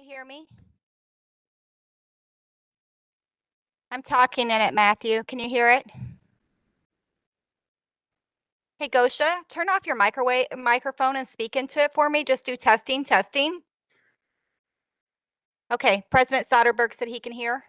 hear me? I'm talking in it, Matthew. Can you hear it? Hey, Gosha, turn off your microphone and speak into it for me. Just do testing, testing. Okay, President Soderberg said he can hear.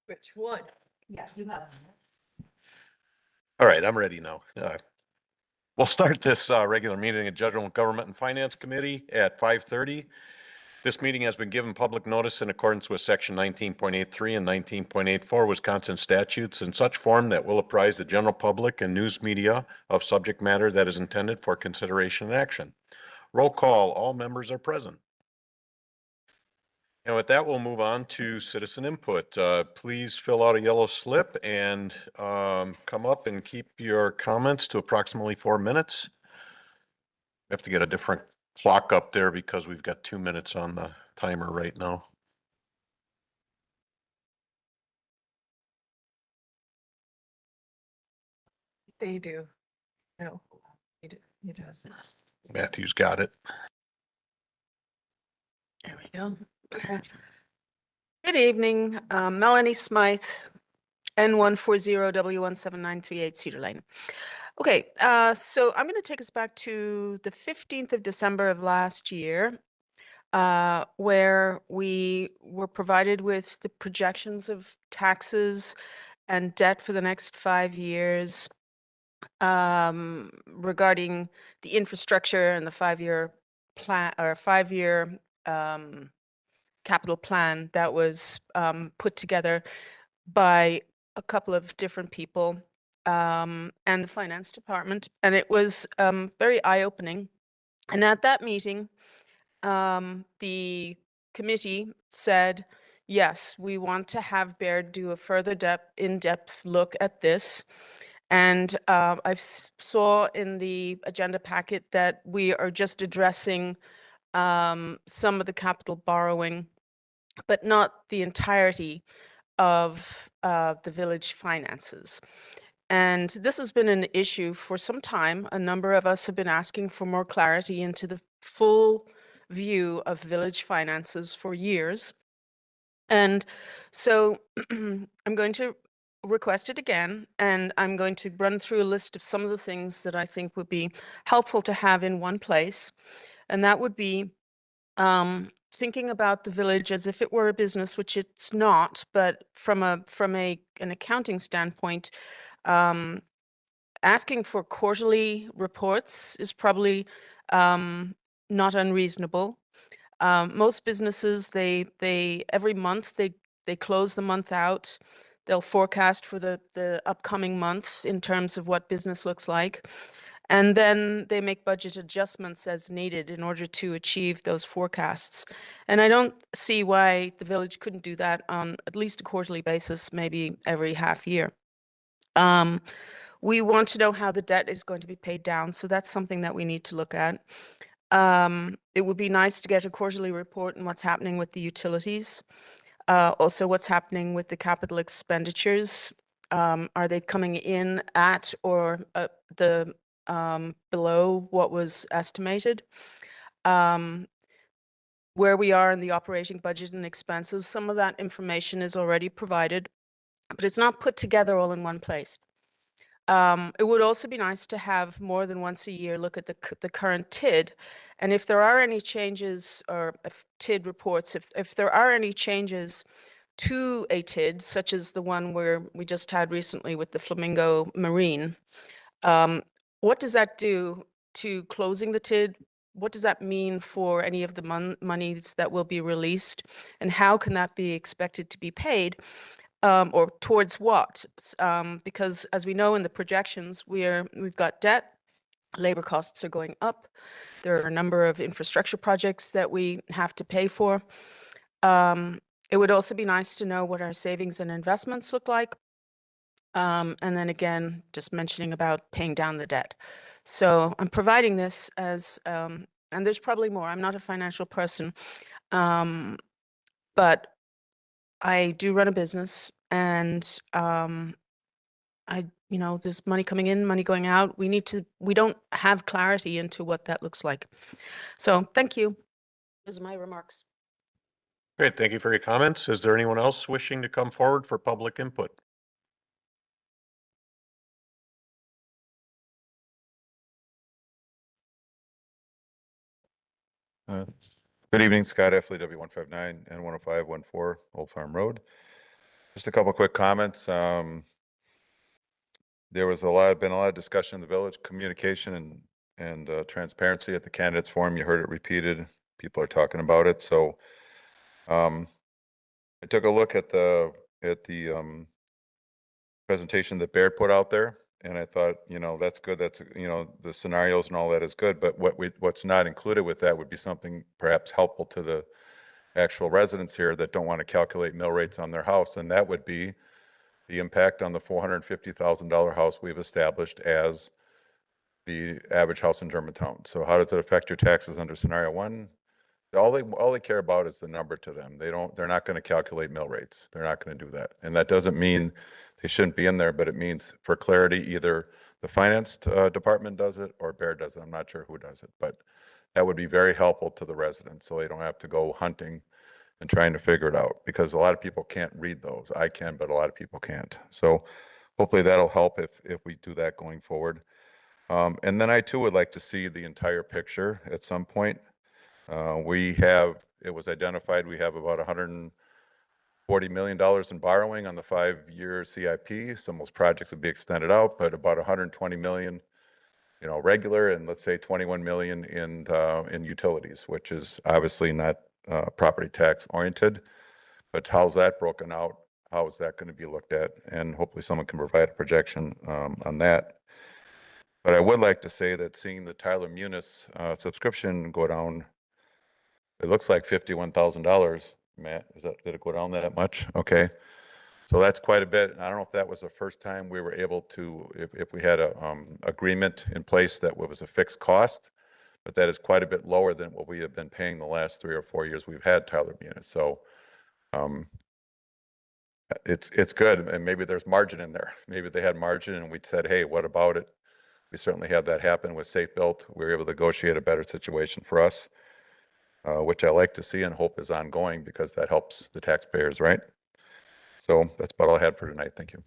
Which one? Yeah, you have. All right, I'm ready now. We'll start this regular meeting of General Government and Finance Committee at 5:30. This meeting has been given public notice in accordance with Section 19.83 and 19.84 Wisconsin statutes in such form that will apprise the general public and news media of subject matter that is intended for consideration and action. Roll call, all members are present. And with that, we'll move on to citizen input. Please fill out a yellow slip and come up and keep your comments to approximately 4 minutes. We have to get a different clock up there because we've got 2 minutes on the timer right now. They do. No, he doesn't. Matthew's got it. There we go. Good evening, Melanie Smythe, N140W17938 Cedar Lane. Okay, so I'm going to take us back to the 15th of December of last year, where we were provided with the projections of taxes and debt for the next 5 years, regarding the infrastructure and the 5-year plan or 5-year capital plan that was put together by a couple of different people and the finance department. And it was very eye-opening. And at that meeting, the committee said, yes, we want to have Baird do a further in-depth look at this. And I saw in the agenda packet that we are just addressing some of the capital borrowing, but not the entirety of the village finances. And this has been an issue for some time. A number of us have been asking for more clarity into the full view of village finances for years. And so I'm going to request it again, and I'm going to run through a list of some of the things that I think would be helpful to have in one place. And that would be thinking about the village as if it were a business, which it's not, but from an accounting standpoint, asking for quarterly reports is probably not unreasonable. Most businesses, they every month they close the month out. They'll forecast for the upcoming month in terms of what business looks like. And then they make budget adjustments as needed in order to achieve those forecasts. And I don't see why the village couldn't do that on at least a quarterly basis, maybe every half year. We want to know how the debt is going to be paid down, so that's something that we need to look at. It would be nice to get a quarterly report on what's happening with the utilities. Also, what's happening with the capital expenditures. Are they coming in at or below what was estimated? Where we are in the operating budget and expenses, some of that information is already provided, but it's not put together all in one place. It would also be nice to have more than once a year look at the current TID, and if there are any changes, or if TID reports, if there are any changes to a TID, such as the one where we just had recently with the Flamingo Marine, what does that do to closing the TID? What does that mean for any of the monies that will be released, and how can that be expected to be paid? Or towards what? Because as we know in the projections, we've got debt, labor costs are going up. There are a number of infrastructure projects that we have to pay for. It would also be nice to know what our savings and investments look like. And then again, just mentioning about paying down the debt. So I'm providing this as, and there's probably more. I'm not a financial person, but I do run a business, and there's money coming in, money going out. We don't have clarity into what that looks like. So thank you. Those are my remarks. Great, thank you for your comments. Is there anyone else wishing to come forward for public input? Good evening, Scott Effley, W159 and 10514 Old Farm Road. Just a couple quick comments. There was been a lot of discussion in the village, communication and transparency at the candidates forum. You heard it repeated. People are talking about it. So I took a look at the presentation that Baird put out there, and I thought, that's good. That's, the scenarios and all that is good. But what's not included with that would be something perhaps helpful to the actual residents here that don't want to calculate mill rates on their house, and that would be the impact on the $450,000 house we've established as the average house in Germantown. So how does it affect your taxes under scenario one? All they care about is the number to them. They're not going to calculate mill rates. They're not going to do that. And that doesn't mean they shouldn't be in there, but it means for clarity, either the finance department does it or Baird does it. I'm not sure who does it, but that would be very helpful to the residents, so they don't have to go hunting and trying to figure it out, because a lot of people can't read those. I can, but a lot of people can't. So hopefully that'll help if we do that going forward. And then I too would like to see the entire picture at some point. It was identified, we have about $140 million in borrowing on the 5-year CIP. Some of those projects would be extended out, but about 120 million, regular, and let's say 21 million in utilities, which is obviously not property tax oriented. But how's that broken out? How is that going to be looked at? And hopefully someone can provide a projection on that. But I would like to say that seeing the Tyler Munis subscription go down, it looks like $51,000. Matt, did it go down that much? Okay. So that's quite a bit. I don't know if that was the first time we were able to, if we had a agreement in place that was a fixed cost, but that is quite a bit lower than what we have been paying the last 3 or 4 years we've had Tyler Munis. So it's good, and maybe there's margin in there. Maybe they had margin and we said, hey, what about it? We certainly had that happen with Safe Built. We were able to negotiate a better situation for us, which I like to see and hope is ongoing, because that helps the taxpayers, right? So that's about all I had for tonight. Thank you.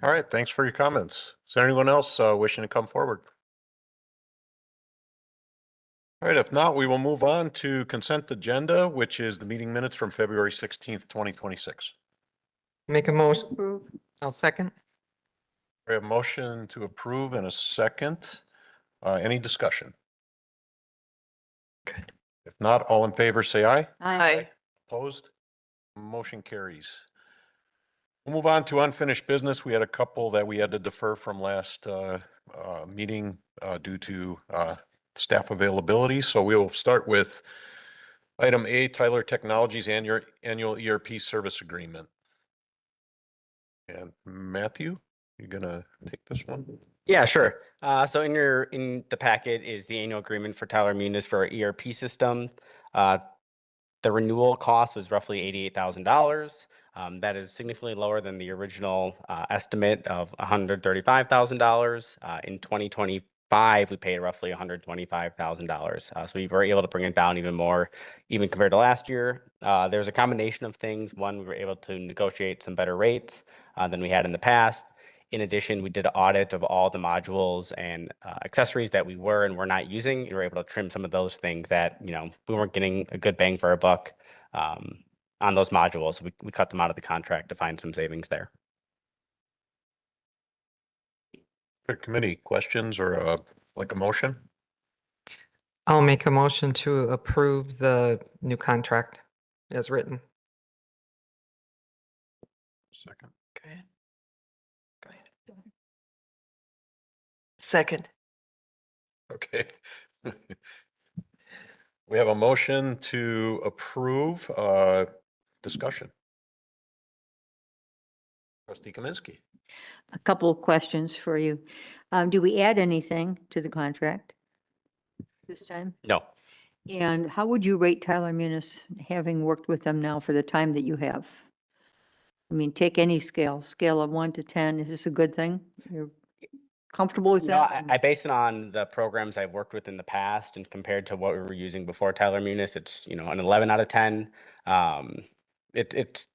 All right, thanks for your comments. Is there anyone else wishing to come forward? All right, if not, we will move on to consent agenda, which is the meeting minutes from February 16th, 2026. Make a motion. Approve. I'll second. We have a motion to approve and a second. Any discussion? Good. If not, all in favor, say aye. Aye. Opposed? Motion carries. We'll move on to unfinished business. We had a couple that we had to defer from last meeting due to staff availability. So we'll start with item A, Tyler Technologies annual ERP service agreement. And Matthew, you gonna take this one? Yeah, sure. So in the packet is the annual agreement for Tyler Munis for our ERP system. The renewal cost was roughly $88,000. That is significantly lower than the original estimate of $135,000. In 2025, we paid roughly $125,000. So we were able to bring it down even more, even compared to last year. There's a combination of things. One, we were able to negotiate some better rates than we had in the past. In addition, we did an audit of all the modules and accessories that we were and were not using. We were able to trim some of those things that, we weren't getting a good bang for our buck on those modules. We cut them out of the contract to find some savings there. Committee questions or like a motion? I'll make a motion to approve the new contract as written. Second. Go ahead. Go ahead. Second. Okay. We have a motion to approve, discussion. Trustee Kaminsky. A couple of questions for you. Do we add anything to the contract this time? No. And how would you rate Tyler Munis, having worked with them now for the time that you have? I mean, take any scale of 1 to 10. Is this a good thing? You're comfortable with that? I base it on the programs I've worked with in the past, and compared to what we were using before Tyler Munis, it's an 11 out of 10. It's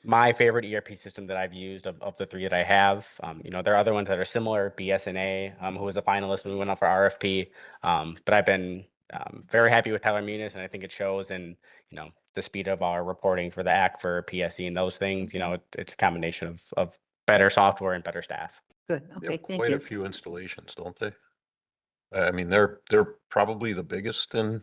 my favorite ERP system that I've used of the three that I have. There are other ones that are similar. BSNA, who was a finalist when we went out for RFP, but I've been very happy with Tyler Munis, and I think it shows in the speed of our reporting for the ACT for PSE and those things. It's a combination of better software and better staff. Good, They okay, have thank quite a you. few installations, don't they? I mean, they're probably the biggest in.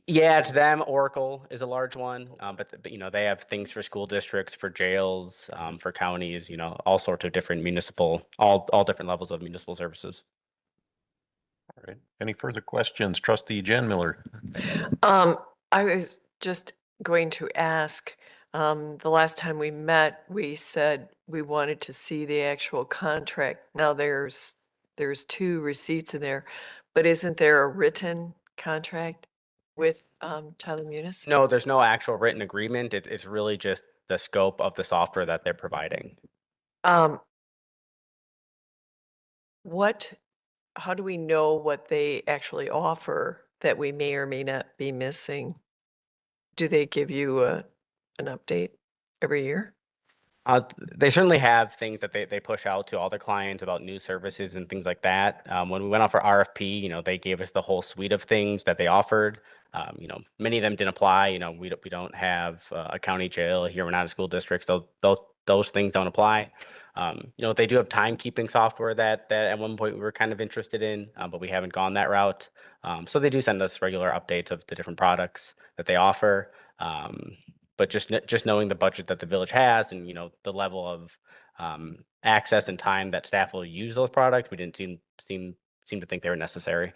Yeah, to them, Oracle is a large one, but they have things for school districts, for jails, for counties, all sorts of different municipal, all different levels of municipal services. All right. Any further questions? Trustee Jan Miller. I was just going to ask, the last time we met, we said we wanted to see the actual contract. Now there's 2 receipts in there, but isn't there a written contract with Tyler Munis? No, there's no actual written agreement. It's really just the scope of the software that they're providing. How do we know what they actually offer that we may or may not be missing? Do they give you an update every year? They certainly have things that they push out to all their clients about new services and things like that. When we went out for RFP, they gave us the whole suite of things that they offered. Many of them didn't apply. We don't have a county jail here. We're not a school district, so those things don't apply. They do have timekeeping software that at one point we were kind of interested in, but we haven't gone that route. So they do send us regular updates of the different products that they offer. But just knowing the budget that the village has and, the level of access and time that staff will use those products, we didn't seem to think they were necessary.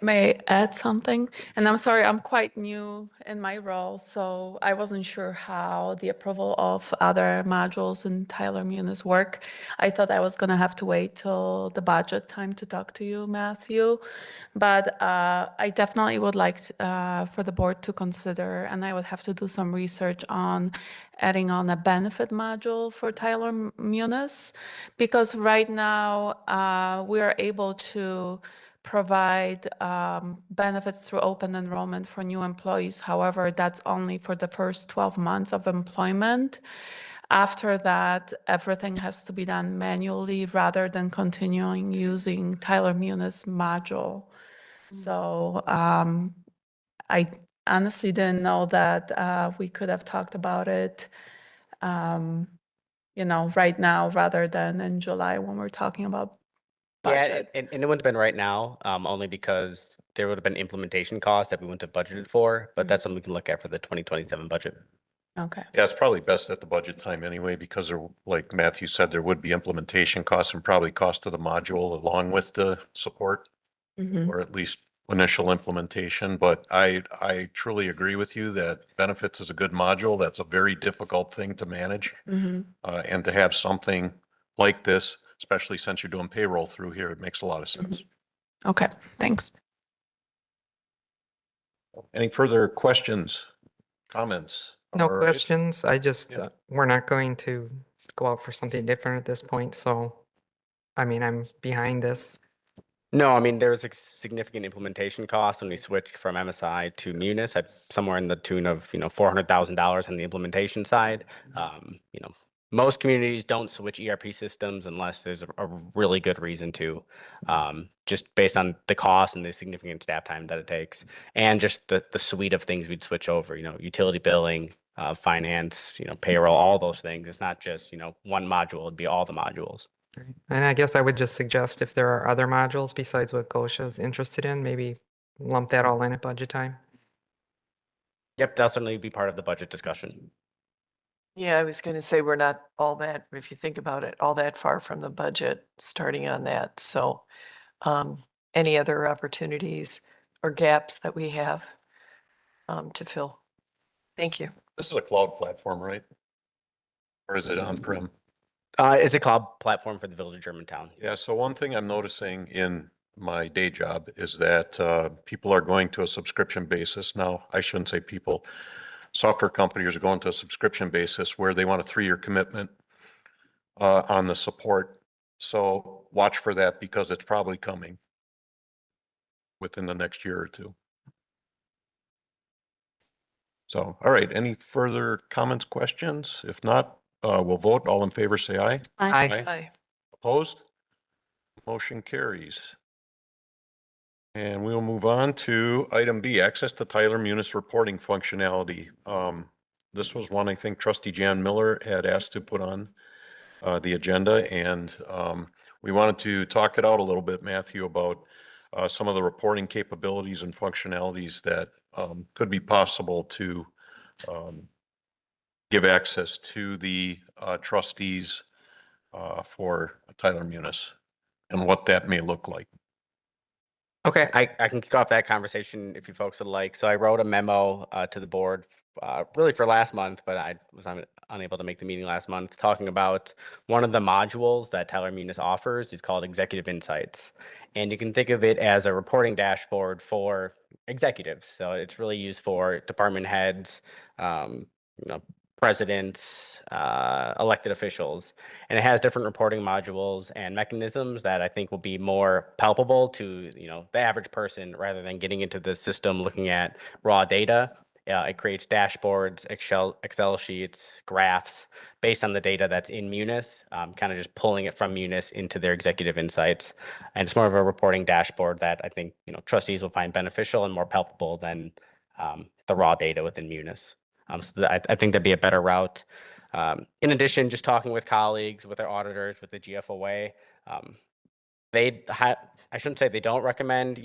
May I add something? And I'm sorry, I'm quite new in my role, so I wasn't sure how the approval of other modules in Tyler Munis work. I thought I was gonna have to wait till the budget time to talk to you, Matthew. But I definitely would like for the board to consider, and I would have to do some research on adding on a benefit module for Tyler Munis, because right now we are able to provide benefits through open enrollment for new employees. However, that's only for the first 12 months of employment. after that, everything has to be done manually rather than continuing using Tyler Munis module. So I honestly didn't know that we could have talked about it, right now rather than in July when we're talking about Yeah, budget. and it wouldn't have been right now, only because there would have been implementation costs that we wouldn't have budgeted for, but that's something we can look at for the 2027 budget. Okay. Yeah, it's probably best at the budget time anyway, because there, like Matthew said, there would be implementation costs and probably cost of the module along with the support, Mhm. or at least initial implementation. But I truly agree with you that benefits is a good module. That's a very difficult thing to manage. Mhm. And to have something like this, especially since you're doing payroll through here, it makes a lot of sense. Okay, thanks. Any further questions, comments? No All right. questions. I just, Yeah. we're not going to go out for something different at this point. So, I mean, I'm behind this. No, I mean, there was a significant implementation cost when we switched from MSI to Munis at somewhere in the tune of, $400,000 on the implementation side. Most communities don't switch ERP systems unless there's a really good reason to, just based on the cost and the significant staff time that it takes, and just the suite of things we'd switch over, utility billing, finance, payroll, all those things. It's not just, one module, it'd be all the modules. And I guess I would just suggest if there are other modules besides what Gosha's interested in, maybe lump that all in at budget time. Yep, that'll certainly be part of the budget discussion. Yeah, I was going to say we're not all that, if you think about it, all that far from the budget starting on that. So any other opportunities or gaps that we have to fill? Thank you. This is a cloud platform, right? Or is it on-prem? It's a cloud platform for the Village of Germantown. Yeah, so one thing I'm noticing in my day job is that people are going to a subscription basis. Now, I shouldn't say people. Software companies are going to a subscription basis where they want a 3-year commitment on the support. So watch for that because it's probably coming within the next year or two. So, all right, any further comments, questions? If not, we'll vote. All in favor, say aye. Aye. Aye. Opposed? Motion carries. And we'll move on to item B, access to Tyler Munis reporting functionality. This was one I think trustee Jan Miller had asked to put on the agenda, and we wanted to talk it out a little bit, Matthew, about some of the reporting capabilities and functionalities that could be possible to give access to the trustees for Tyler Munis and what that may look like. Okay, I can kick off that conversation if you folks would like. So I wrote a memo to the board really for last month, but I was unable to make the meeting last month, talking about one of the modules that Tyler Munis offers is called Executive Insights. And you can think of it as a reporting dashboard for executives. So it's really used for department heads, presidents, elected officials, and it has different reporting modules and mechanisms that I think will be more palpable to the average person rather than getting into the system looking at raw data. It creates dashboards, Excel sheets, graphs based on the data that's in Munis, kind of just pulling it from Munis into their executive insights. And it's more of a reporting dashboard that I think trustees will find beneficial and more palpable than the raw data within Munis. So I think that'd be a better route. In addition, just talking with colleagues, with their auditors, with the GFOA, I shouldn't say they don't recommend,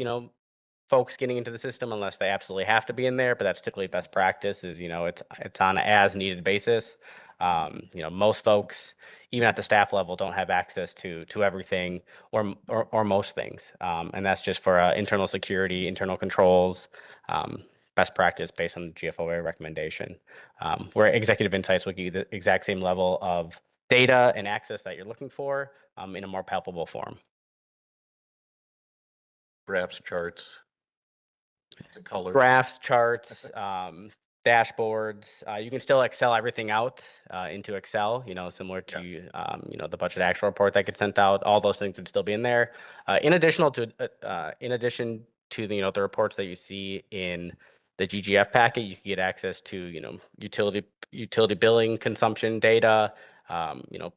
folks getting into the system unless they absolutely have to be in there, but that's typically best practice is, it's on an as needed basis. Most folks, even at the staff level, don't have access to everything or most things. And that's just for internal security, internal controls, best practice based on the GFOA recommendation, where Executive Insights will give you the exact same level of data and access that you're looking for in a more palpable form. Graphs, charts, color. Graphs, charts, dashboards. You can still Excel everything out into Excel, similar to, the budget actual report that gets sent out. All those things would still be in there. In addition to the reports that you see in the GGF packet, you can get access to, utility billing consumption data,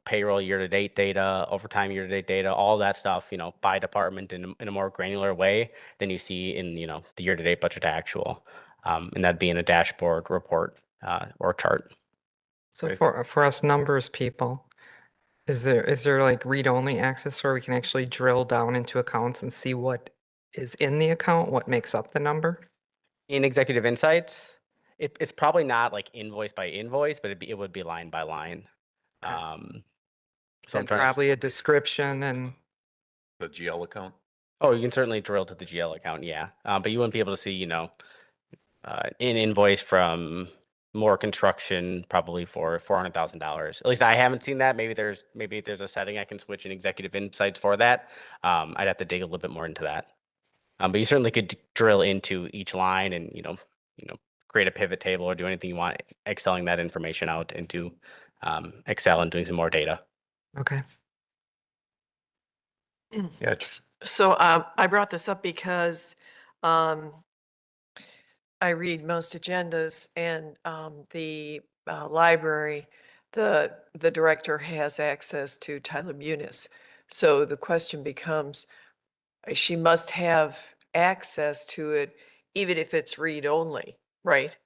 payroll year-to-date data, overtime year-to-date data, all that stuff, by department in a more granular way than you see in, the year-to-date budget to actual. And that'd be in a dashboard report or chart. So Right. for us numbers people, is there like read-only access where we can actually drill down into accounts and see what is in the account, what makes up the number? In Executive Insights, it's probably not like invoice by invoice, but it would be line by line. Okay. So I'm And trying to, probably a description and, The GL account? oh, you can certainly drill to the GL account, yeah. But you wouldn't be able to see, an invoice from more construction probably for $400,000. At least I haven't seen that. Maybe there's a setting I can switch in Executive Insights for that. I'd have to dig a little bit more into that. But you certainly could drill into each line and, create a pivot table or do anything you want, excelling that information out into Excel and doing some more data. okay. Yeah, So I brought this up because I read most agendas, and the library, the director has access to Tyler Munis. So the question becomes, she must have access to it, even if it's read only, right?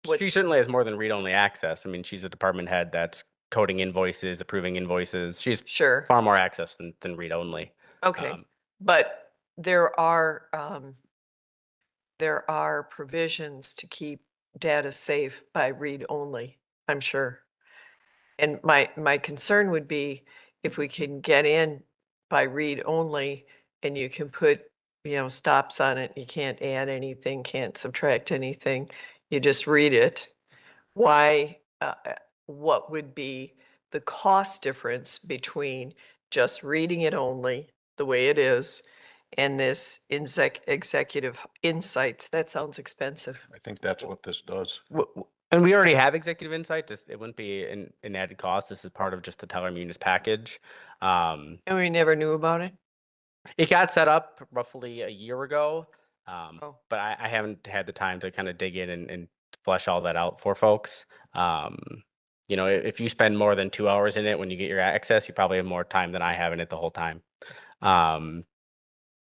What- She certainly has more than read-only access. I mean, she's a department head that's coding invoices, approving invoices. She's Sure. far more access than read-only. Okay, but there are provisions to keep data safe by read only, I'm sure. And my concern would be if we can get in by read only and you can put, stops on it, you can't add anything, can't subtract anything, you just read it. Why, what would be the cost difference between just reading it only the way it is and this executive insights? That sounds expensive. I think that's what this does. And we already have Executive Insight. It wouldn't be an added cost. This is part of just the Tyler Munis package. And we never knew about it? It got set up roughly a year ago, Oh. but I haven't had the time to kind of dig in and flesh all that out for folks. If you spend more than 2 hours in it when you get your access, you probably have more time than I have in it the whole time. One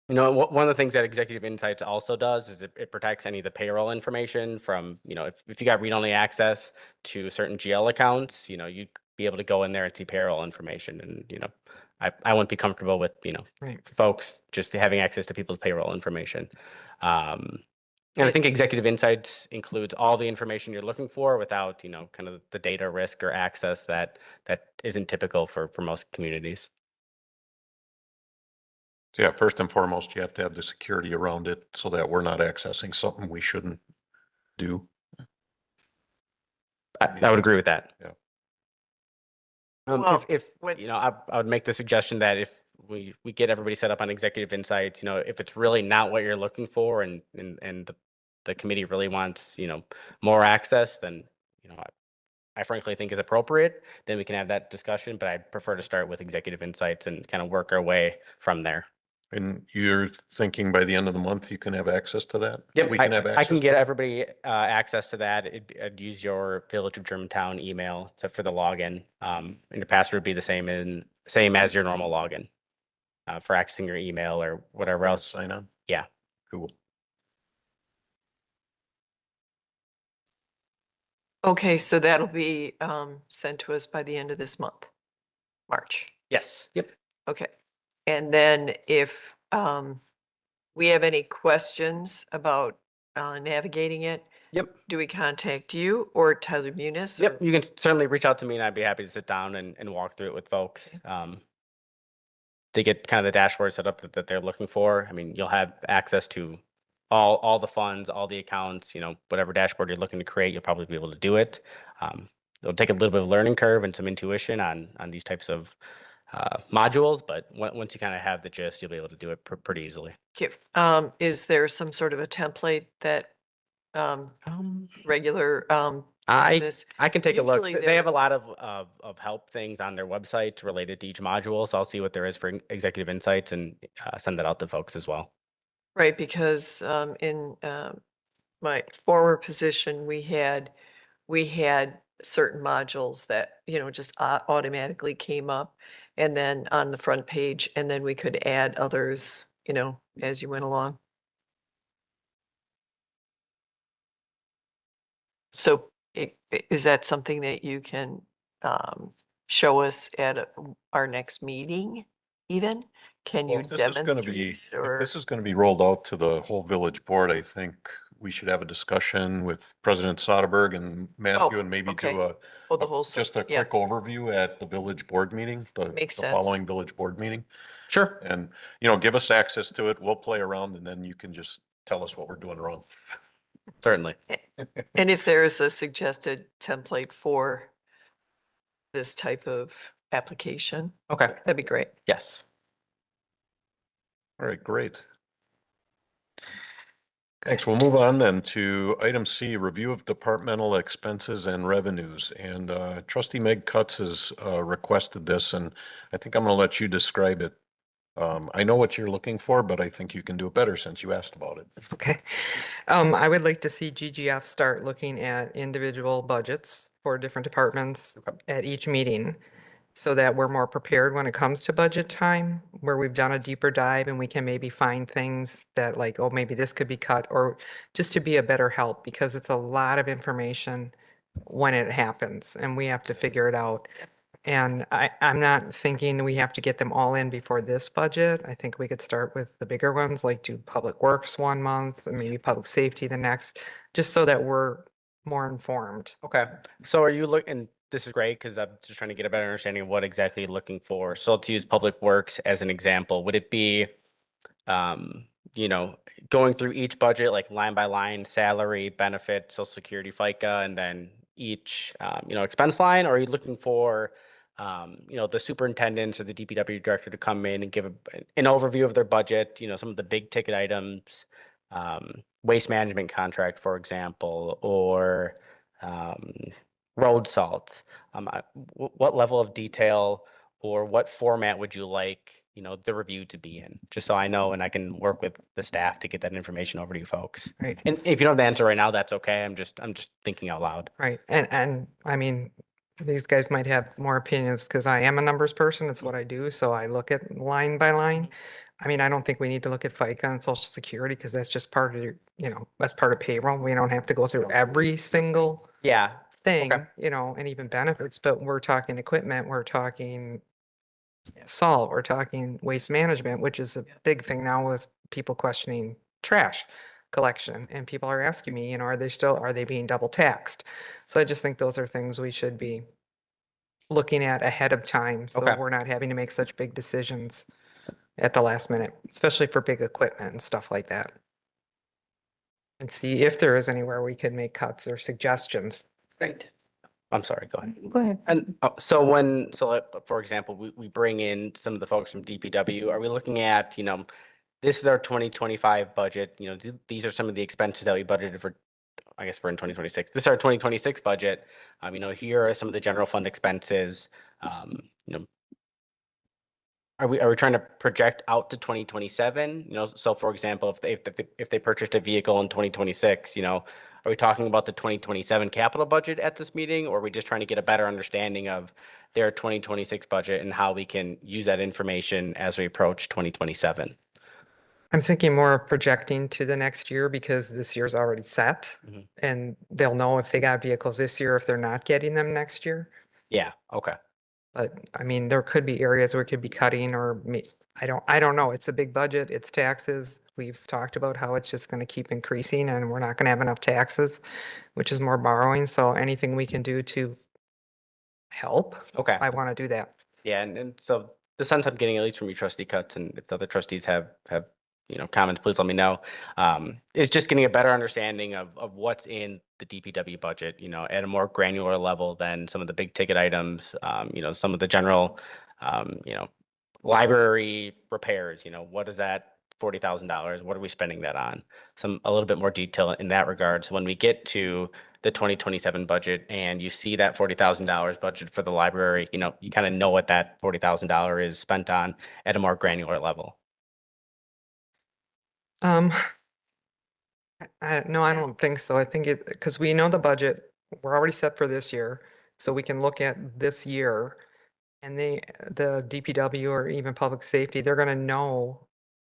of the things that Executive Insights also does is it protects any of the payroll information from, if you got read-only access to certain GL accounts, you'd be able to go in there and see payroll information. And, I wouldn't be comfortable with, Right. folks just having access to people's payroll information. And I think Executive Insights includes all the information you're looking for without, kind of the data risk or access that isn't typical for most communities. So yeah, first and foremost, you have to have the security around it so that we're not accessing something we shouldn't do. I would agree with that. Yeah. Well, If when- I would make the suggestion that if we get everybody set up on Executive Insights, if it's really not what you're looking for and the committee really wants, more access, then, I frankly think is appropriate, then we can have that discussion, but I'd prefer to start with Executive Insights and kind of work our way from there. And you're thinking by the end of the month, you can have access to that? Yep, We can have I access. can to get that? everybody access to that. I'd use your Village of Germantown email for the login. And your password would be the same as your normal login for accessing your email or whatever else. Sign on? Yeah. Cool. Okay, so that'll be sent to us by the end of this month, March. Yes. Yep. Okay. And then if we have any questions about navigating it, Yep. do we contact you or Tyler Munis? Yep. or- You can certainly reach out to me and I'd be happy to sit down and walk through it with folks. To get kind of the dashboard set up that they're looking for. I mean, you'll have access to all the funds, all the accounts, whatever dashboard you're looking to create, you'll probably be able to do it. It'll take a little bit of learning curve and some intuition on these types of modules, but once you kind of have the gist, you'll be able to do it pretty easily. Okay, is there some sort of a template that regular business? I can take a look. Usually They have a they're- lot of help things on their website related to each module, so I'll see what there is for Executive Insights and send that out to folks as well. Right, because in my former position, we had certain modules that, just automatically came up and then on the front page, and then we could add others, as you went along. So is that something that you can show us at our next meeting even? Can Well, you if this is gonna demonstrate be, it if or? this is gonna be rolled out to the whole village board, I think we should have a discussion with President Soderberg and Matthew and maybe okay. do Oh, the whole. just a yeah, quick overview at the village board meeting, Makes the sense. following village board meeting. Sure. And, give us access to it. We'll play around and then you can just tell us what we're doing wrong. Certainly. And if there is a suggested template for this type of application, Okay. that'd be great. Yes. All right, great. Thanks. We'll move on then to item C, review of departmental expenses and revenues. And trustee Meg Cutts has requested this, and I think I'm going to let you describe it. I know what you're looking for, but I think you can do it better since you asked about it. Okay. I would like to see GGF start looking at individual budgets for different departments at each meeting so that we're more prepared when it comes to budget time, where we've done a deeper dive and we can maybe find things that like, oh, maybe this could be cut, or just to be a better help, because it's a lot of information when it happens and we have to figure it out. And I'm not thinking we have to get them all in before this budget. I think we could start with the bigger ones, like do Public Works 1 month and maybe Public Safety the next, just so that we're more informed. Okay. So are you looking, this is great because I'm just trying to get a better understanding of what exactly you're looking for. So to use Public Works as an example, would it be, going through each budget, like line by line, salary, benefit, social security, FICA, and then each, expense line? Or are you looking for, the superintendents or the DPW director to come in and give an overview of their budget, some of the big ticket items, waste management contract, for example, or road salt? What level of detail or what format would you like, the review to be in? Just so I know and I can work with the staff to get that information over to you folks. Right. And if you don't have the answer right now, that's okay. I'm just thinking out loud. Right. And I mean, these guys might have more opinions because I am a numbers person. It's what I do. So I look at line by line. I mean, I don't think we need to look at FICA and Social Security because that's just part of, that's part of payroll. We don't have to go through every single Yeah. thing, Okay. And even benefits, but we're talking equipment, we're talking salt, we're talking waste management, which is a big thing now with people questioning trash collection. And people are asking me, are they being double taxed? So I just think those are things we should be looking at ahead of time. So Okay. we're not having to make such big decisions at the last minute, especially for big equipment and stuff like that. And see if there is anywhere we could make cuts or suggestions. Great. I'm sorry, go ahead. Go ahead. And for example, we bring in some of the folks from DPW. Are we looking at, this is our 2025 budget, these are some of the expenses that we budgeted for, I guess we're in 2026. This is our 2026 budget. Here are some of the general fund expenses. Are we trying to project out to 2027? So for example, if they purchased a vehicle in 2026, are we talking about the 2027 capital budget at this meeting, or are we just trying to get a better understanding of their 2026 budget and how we can use that information as we approach 2027? I'm thinking more of projecting to the next year because this year's already set Mhm. and they'll know if they got vehicles this year, if they're not getting them next year. Yeah, okay. But I mean, there could be areas where it could be cutting or I don't know. It's a big budget. It's taxes. We've talked about how it's just going to keep increasing and we're not going to have enough taxes, which is more borrowing. So anything we can do to help, Okay. I want to do that. Yeah, and so the sense I'm getting, at least from you, Trustee Cutts, and if the other trustees have comments, please let me know. Is just getting a better understanding of what's in the DPW budget, at a more granular level than some of the big ticket items, some of the general, library repairs, what is that $40,000? What are we spending that on? A little bit more detail in that regard. So when we get to the 2027 budget and you see that $40,000 budget for the library, you kind of know what that $40,000 is spent on at a more granular level. No, I don't think so. I think because we know the budget, we're already set for this year. So we can look at this year and the DPW or even public safety, they're gonna know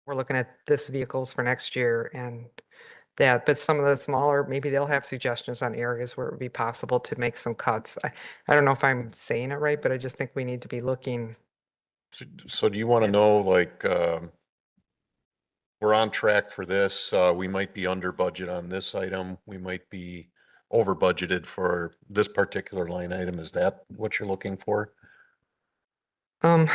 we're looking at this vehicles for next year and that, but some of the smaller, maybe they'll have suggestions on areas where it would be possible to make some cuts. I don't know if I'm saying it right, but I just think we need to be looking. So do you want to know, like, we're on track for this, we might be under budget on this item, we might be over budgeted for this particular line item. Is that what you're looking for? No,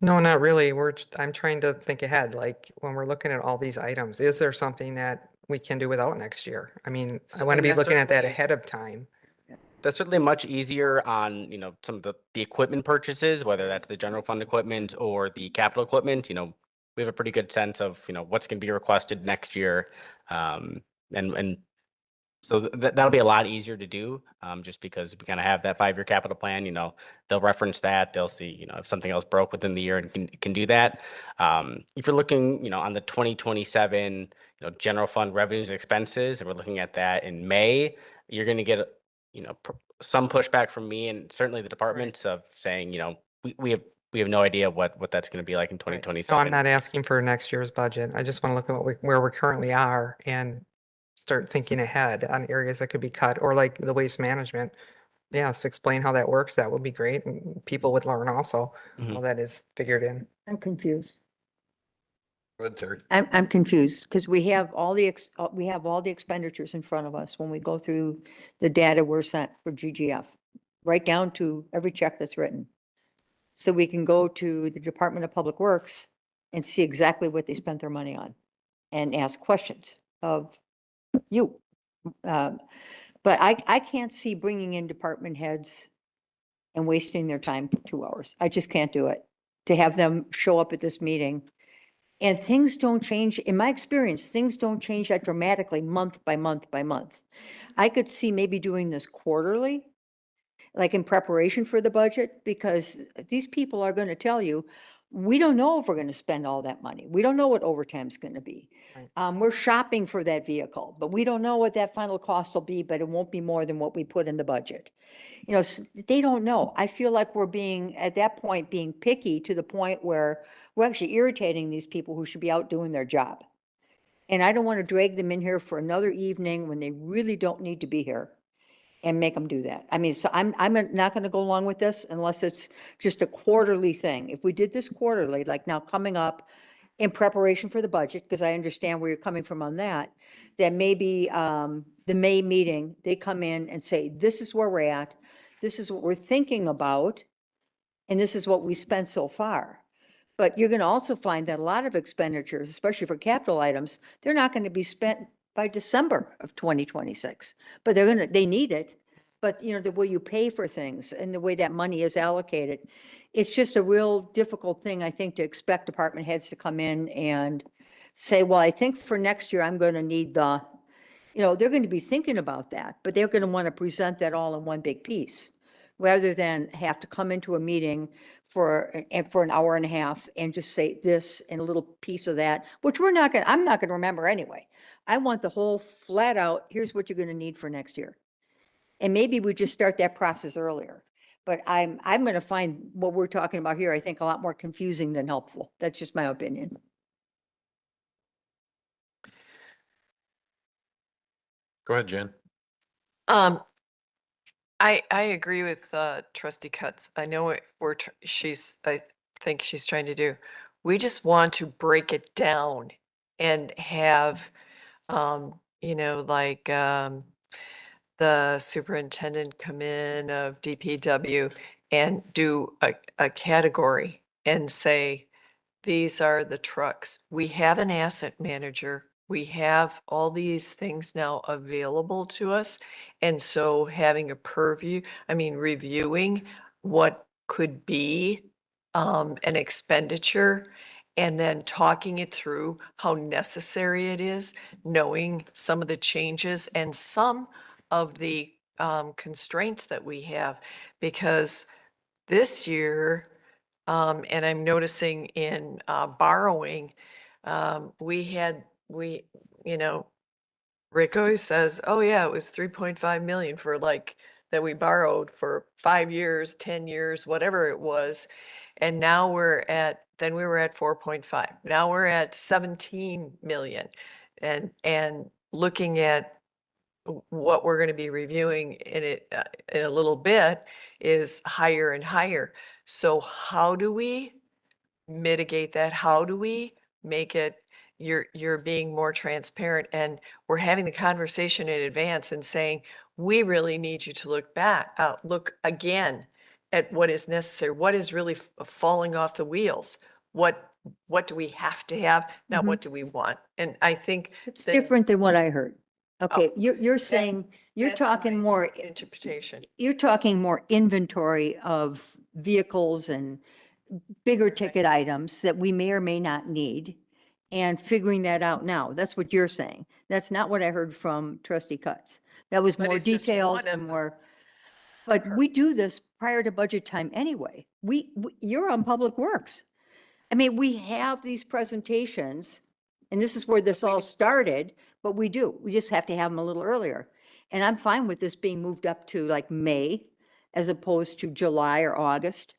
not really. I'm trying to think ahead, like when we're looking at all these items, is there something that we can do without next year? I mean, I So- want to and be that's looking at that certainly- ahead of time. That's certainly much easier on, some of the equipment purchases, whether that's the general fund equipment or the capital equipment. We have a pretty good sense of, what's going to be requested next year. And so that'll be a lot easier to do, just because we kind of have that 5-year capital plan. They'll reference that. They'll see, if something else broke within the year and can do that. If you're looking, on the 2027, general fund revenues and expenses, and we're looking at that in May, you're going to get, some pushback from me and certainly the departments of saying, we have no idea what that's going to be like in Right. No, 2027. I'm not asking for next year's budget. I just want to look at where we currently are and start thinking ahead on areas that could be cut, or like the waste management. Yes, explain how that works. That would be great. And people would learn also how that is figured in. I'm confused. Go ahead, Terry. I'm confused because we have all the, we have all the expenditures in front of us when we go through the data we're sent for GGF, right down to every check that's written. So we can go to the Department of Public Works and see exactly what they spent their money on and ask questions of you. But I can't see bringing in department heads and wasting their time for 2 hours. I just can't do it. To have them show up at this meeting. And things don't change, in my experience, things don't change that dramatically month by month by month. I could see maybe doing this quarterly, like in preparation for the budget, because these people are going to tell you, we don't know if we're going to spend all that money. We don't know what overtime's going to be. Right. We're shopping for that vehicle, but we don't know what that final cost will be, but it won't be more than what we put in the budget. They don't know. I feel like we're being, at that point, being picky to the point where we're actually irritating these people who should be out doing their job. And I don't want to drag them in here for another evening when they really don't need to be here and make them do that. I mean, so I'm not going to go along with this unless it's just a quarterly thing. If we did this quarterly, like now coming up in preparation for the budget, because I understand where you're coming from on that maybe the May meeting, they come in and say, this is where we're at, this is what we're thinking about, and this is what we spent so far. But you're going to also find that a lot of expenditures, especially for capital items, they're not going to be spent by December of 2026, but they need it. But the way you pay for things and the way that money is allocated, it's just a real difficult thing, I think, to expect department heads to come in and say, well, I think for next year, I'm going to need they're going to be thinking about that, but they're going to want to present that all in one big piece, rather than have to come into a meeting for an hour and a half and just say this and a little piece of that, which I'm not going to remember anyway. I want the whole flat out, here's what you're going to need for next year. And maybe we just start that process earlier. But I'm going to find what we're talking about here, I think, a lot more confusing than helpful. That's just my opinion. Go ahead, Jen. I agree with Trustee Cutts. I know what I think she's trying to do. We just want to break it down and have, like the superintendent come in of DPW and do a category and say, these are the trucks. We have an asset manager. We have all these things now available to us. And so having a reviewing what could be an expenditure and then talking it through how necessary it is, knowing some of the changes and some of the constraints that we have. Because this year, and I'm noticing in borrowing, we Rick always says, oh yeah, it was 3.5 million for like, that we borrowed for 5 years, 10 years, whatever it was. And now then we were at 4.5. Now we're at 17 million. And looking at what we're going to be reviewing in a little bit is higher and higher. So how do we mitigate that? How do we make it, you're being more transparent, and we're having the conversation in advance and saying, we really need you to look again at what is necessary, what is really falling off the wheels, what do we have to have, not Mhm. what do we want? And I think It's that- different than what I heard. Okay, you're saying, you're that's talking my more, interpretation. you're talking more inventory of vehicles and bigger ticket items that we may or may not need and figuring that out now. That's what you're saying. That's not what I heard from trustee Cutts. That was But more it's just detailed one of and them. more, but we do this prior to budget time anyway. You're on Public Works. I mean, we have these presentations, and this is where this all started, but we do. We just have to have them a little earlier. And I'm fine with this being moved up to like May as opposed to July or August,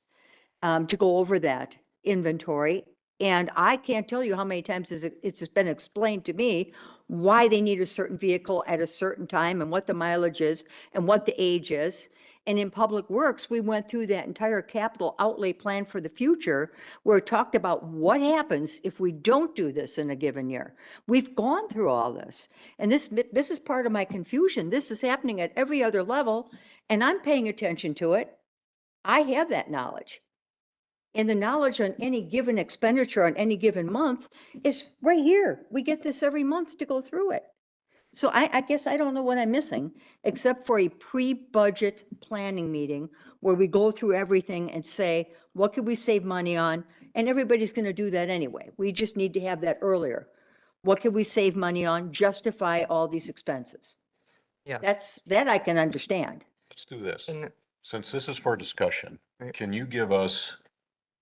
to go over that inventory. And I can't tell you how many times it's just been explained to me why they need a certain vehicle at a certain time and what the mileage is and what the age is. And in Public Works, we went through that entire capital outlay plan for the future where it talked about what happens if we don't do this in a given year. We've gone through all this. And this is part of my confusion. This is happening at every other level, and I'm paying attention to it. I have that knowledge. And the knowledge on any given expenditure on any given month is right here. We get this every month to go through it. So I guess I don't know what I'm missing, except for a pre-budget planning meeting where we go through everything and say, what could we save money on? And everybody's going to do that anyway. We just need to have that earlier. What could we save money on? Justify all these expenses. Yes. That I can understand. Let's do this. And Since this is for discussion, Right. can you give us,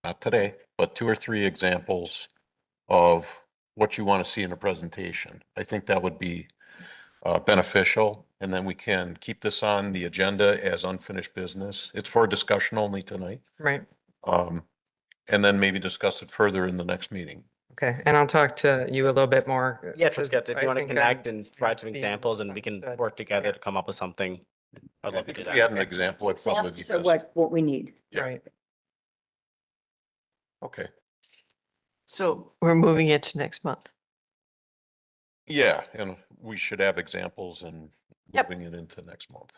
not today, but 2 or 3 examples of what you want to see in a presentation? I think that would be beneficial, and then we can keep this on the agenda as unfinished business. It's for discussion only tonight. Right. And then maybe discuss it further in the next meeting. Okay. And I'll talk to you a little bit more. Yeah, 'cause Trisket, if I you want to think connect I'm and provide some being examples and we can misunderstood. work together Yeah. to come up with something, I'd love to do If we had an that. example, it'd probably be So best. what we need. Yeah. Right. Okay. So we're moving it to next month. Yeah, and we should have examples and Yep. moving it into next month.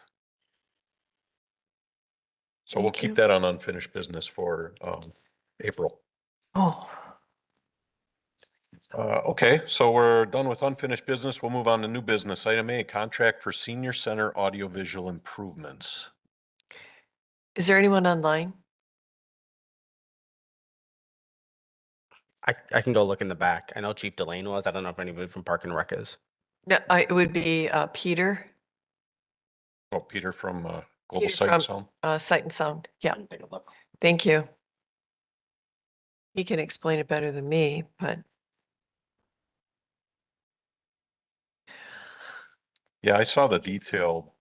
So we'll Thank keep you. that on unfinished business for April. Oh, Okay, so we're done with unfinished business. We'll move on to new business. Item A, contract for senior center audiovisual improvements. is there anyone online? I can go look in the back. I know Chief Delane was. I don't know if anybody from Park and Rec is. No, it would be Peter, Oh, Peter from Global Peter Sight from- and Sound. Sight and Sound. Yeah, Take a look. thank you. He can explain it better than me, but Yeah, I saw the detailed.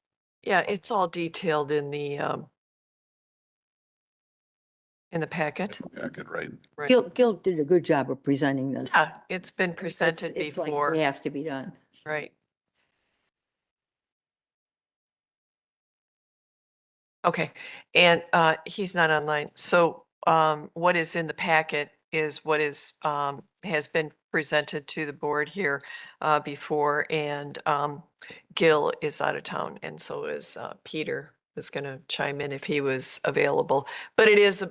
yeah, it's all detailed in the packet. Packet, right? Right. Gil did a good job of presenting this. Yeah, it's been It's- presented it's like before, It has to be done. right? Okay, and he's not online. So what is in the packet is what is has been presented to the board here before, and Gil is out of town, and so is Peter was going to chime in if he was available. But it is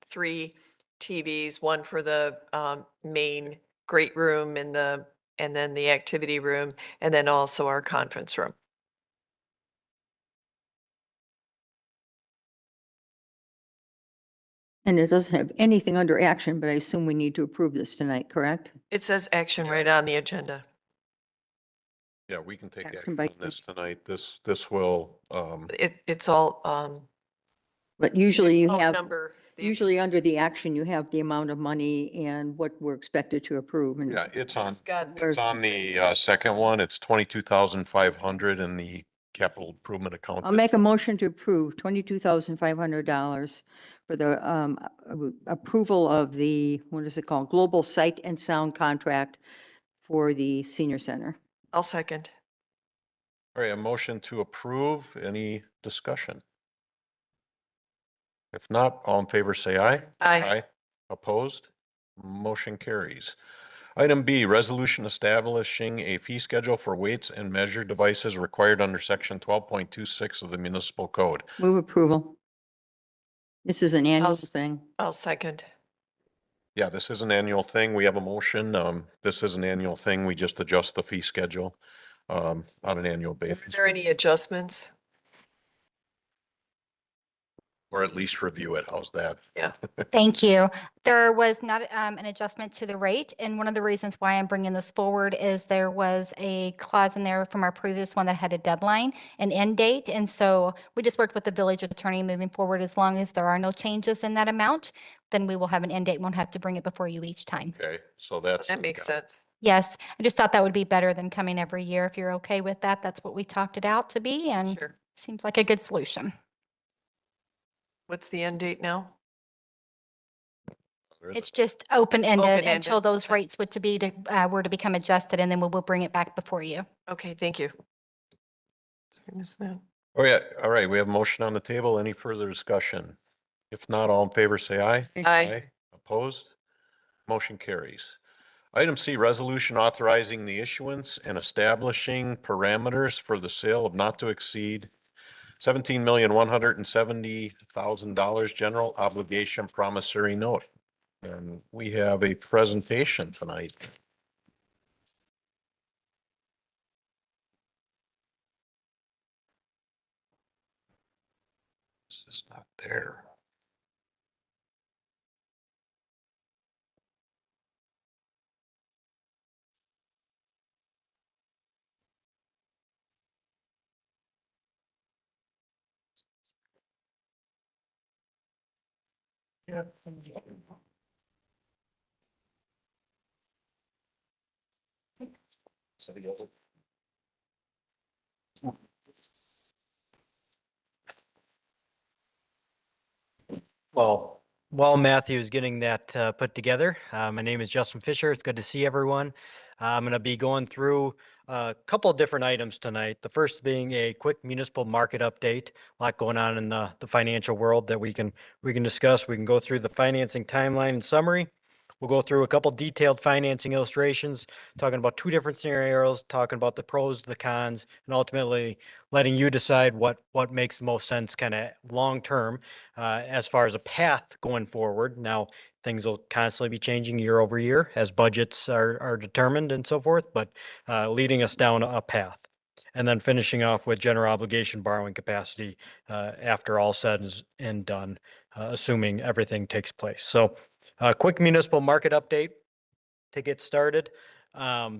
3 TVs, one for the main great room and then the activity room, and then also our conference room. And it doesn't have anything under action, but I assume we need to approve this tonight, correct? It says action right on the agenda. Yeah, we can take Action action by on this tonight. This will, It's all But usually you phone have, number Usually under the action, you have the amount of money and what we're expected to approve. And Yeah, it's on, It's got, it's on the second one. It's 22,500 in the capital improvement account. I'll make a motion to approve $22,500 for the approval of the, what is it called? Global Sight and Sound Contract for the senior center. I'll second. All right, a motion to approve. Any discussion? If not, all in favor, say aye. Aye. Opposed? Motion carries. Item B, resolution establishing a fee schedule for weights and measure devices required under section 12.26 of the municipal code. Move approval. This is an annual s- thing. I'll second. Yeah, this is an annual thing. We have a motion. This is an annual thing. We just adjust the fee schedule on an annual Are basis, there any adjustments? or at least review it. How's that? Thank you. There was not an adjustment to the rate, and one of the reasons why I'm bringing this forward is there was a clause in there from our previous one that had a deadline, an end date, and so we just worked with the village attorney moving forward. As long as there are no changes in that amount, then we will have an end date, won't have to bring it before you each time. Okay, so that's. That makes sense. Yes, I just thought that would be better than coming every year. If you're okay with that, that's what we talked it out to be, and Sure. seems like a good solution. What's the end date now? It's just open-ended Open-ended, until those okay. rates were to become adjusted, and then we will bring it back before you. Okay, thank you. Sorry, missed that. Oh, yeah. All right. We have a motion on the table. Any further discussion? If not, all in favor, say aye. Aye. Opposed? Motion carries. Item C, resolution authorizing the issuance and establishing parameters for the sale of not to exceed $17,170,000 general obligation promissory note. And we have a presentation tonight. It's just not there. Yeah. While Matthew is getting that put together, my name is Justin Fisher. It's good to see everyone. I'm going to be going through a couple of different items tonight. The first being a quick municipal market update. A lot going on in the financial world that we can discuss. We can go through the financing timeline and summary. We'll go through a couple detailed financing illustrations, talking about two different scenarios, talking about the pros, the cons, and ultimately letting you decide what makes the most sense kind of long term as far as a path going forward. Now, things will constantly be changing year over year as budgets are determined and so forth, but leading us down a path. And then finishing off with general obligation borrowing capacity after all said and done, assuming everything takes place. So a quick municipal market update to get started.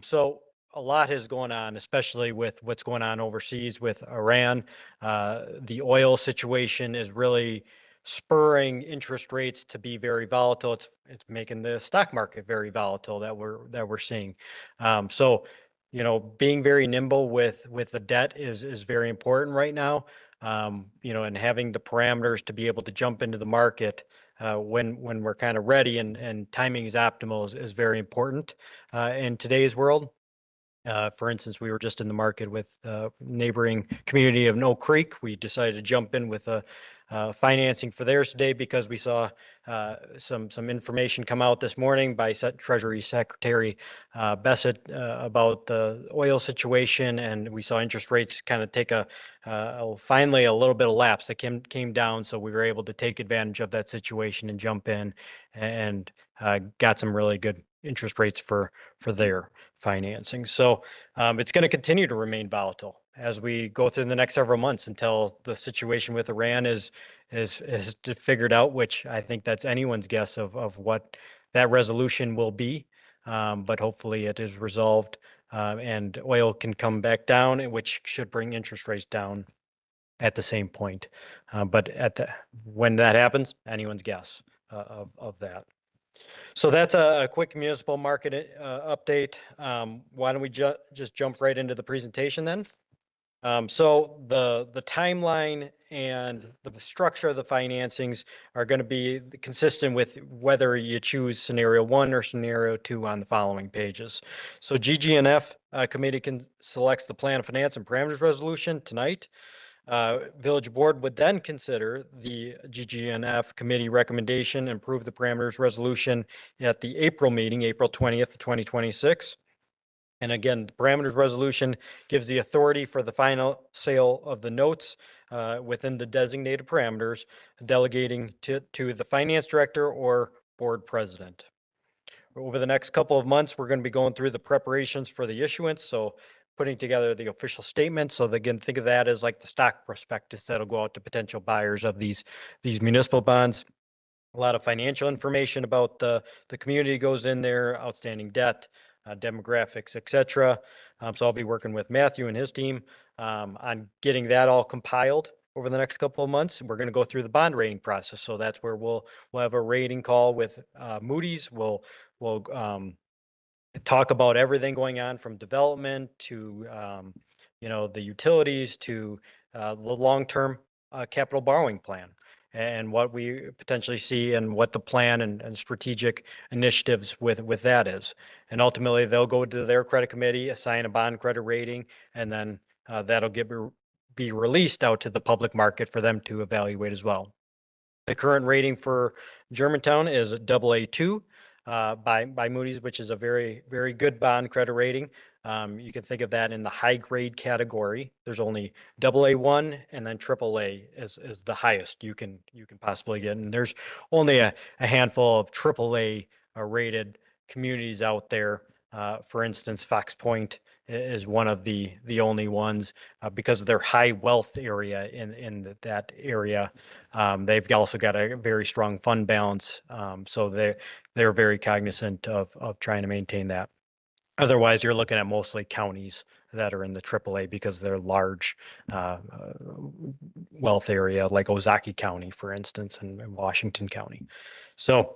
So a lot is going on, especially with what's going on overseas with Iran. The oil situation is really spurring interest rates to be very volatile. It's making the stock market very volatile that we're seeing. So, you know, being very nimble with the debt is very important right now. You know, and having the parameters to be able to jump into the market when we're kind of ready and timing is optimal is very important in today's world. For instance, we were just in the market with neighboring community of Oak Creek. We decided to jump in with financing for theirs today because we saw some information come out this morning by Treasury Secretary Bessett about the oil situation, and we saw interest rates kind of take finally a little bit of lapse that came down. So we were able to take advantage of that situation and jump in and got some really good interest rates for their financing. So it's going to continue to remain volatile as we go through the next several months until the situation with Iran is figured out, which I think that's anyone's guess of what that resolution will be. But hopefully it is resolved and oil can come back down, which should bring interest rates down at the same point. But when that happens, anyone's guess of that. So that's a quick municipal market update. Why don't we just jump right into the presentation then? So the timeline and the structure of the financings are going to be consistent with whether you choose scenario 1 or scenario 2 on the following pages. So GG&F committee selects the plan of finance and parameters resolution tonight. Village board would then consider the GG&F committee recommendation and approve the parameters resolution at the April meeting, April 20th, 2026. And again, the parameters resolution gives the authority for the final sale of the notes within the designated parameters, delegating to the finance director or board president. Over the next couple of months, we're going to be going through the preparations for the issuance. So putting together the official statement. So again, think of that as like the stock prospectus that'll go out to potential buyers of these municipal bonds. A lot of financial information about the community goes in there, outstanding debt, demographics, et cetera. So I'll be working with Matthew and his team on getting that all compiled over the next couple of months. We're going to go through the bond rating process. So that's where we'll have a rating call with Moody's. We'll talk about everything going on from development to the utilities to the long-term capital borrowing plan and what we potentially see and what the plan and strategic initiatives with that is. And ultimately, they'll go to their credit committee, assign a bond credit rating, and then that'll be released out to the public market for them to evaluate as well. The current rating for Germantown is AA2 by Moody's, which is a very, very good bond credit rating. You can think of that in the high grade category. There's only AA1 and then AAA is the highest you can possibly get. And there's only a handful of AAA rated communities out there. For instance, Fox Point is one of the only ones because of their high wealth area in that area. They've also got a very strong fund balance. So they're very cognizant of trying to maintain that. Otherwise, you're looking at mostly counties that are in the AAA because they're large wealth area like Ozaukee County, for instance, and Washington County. So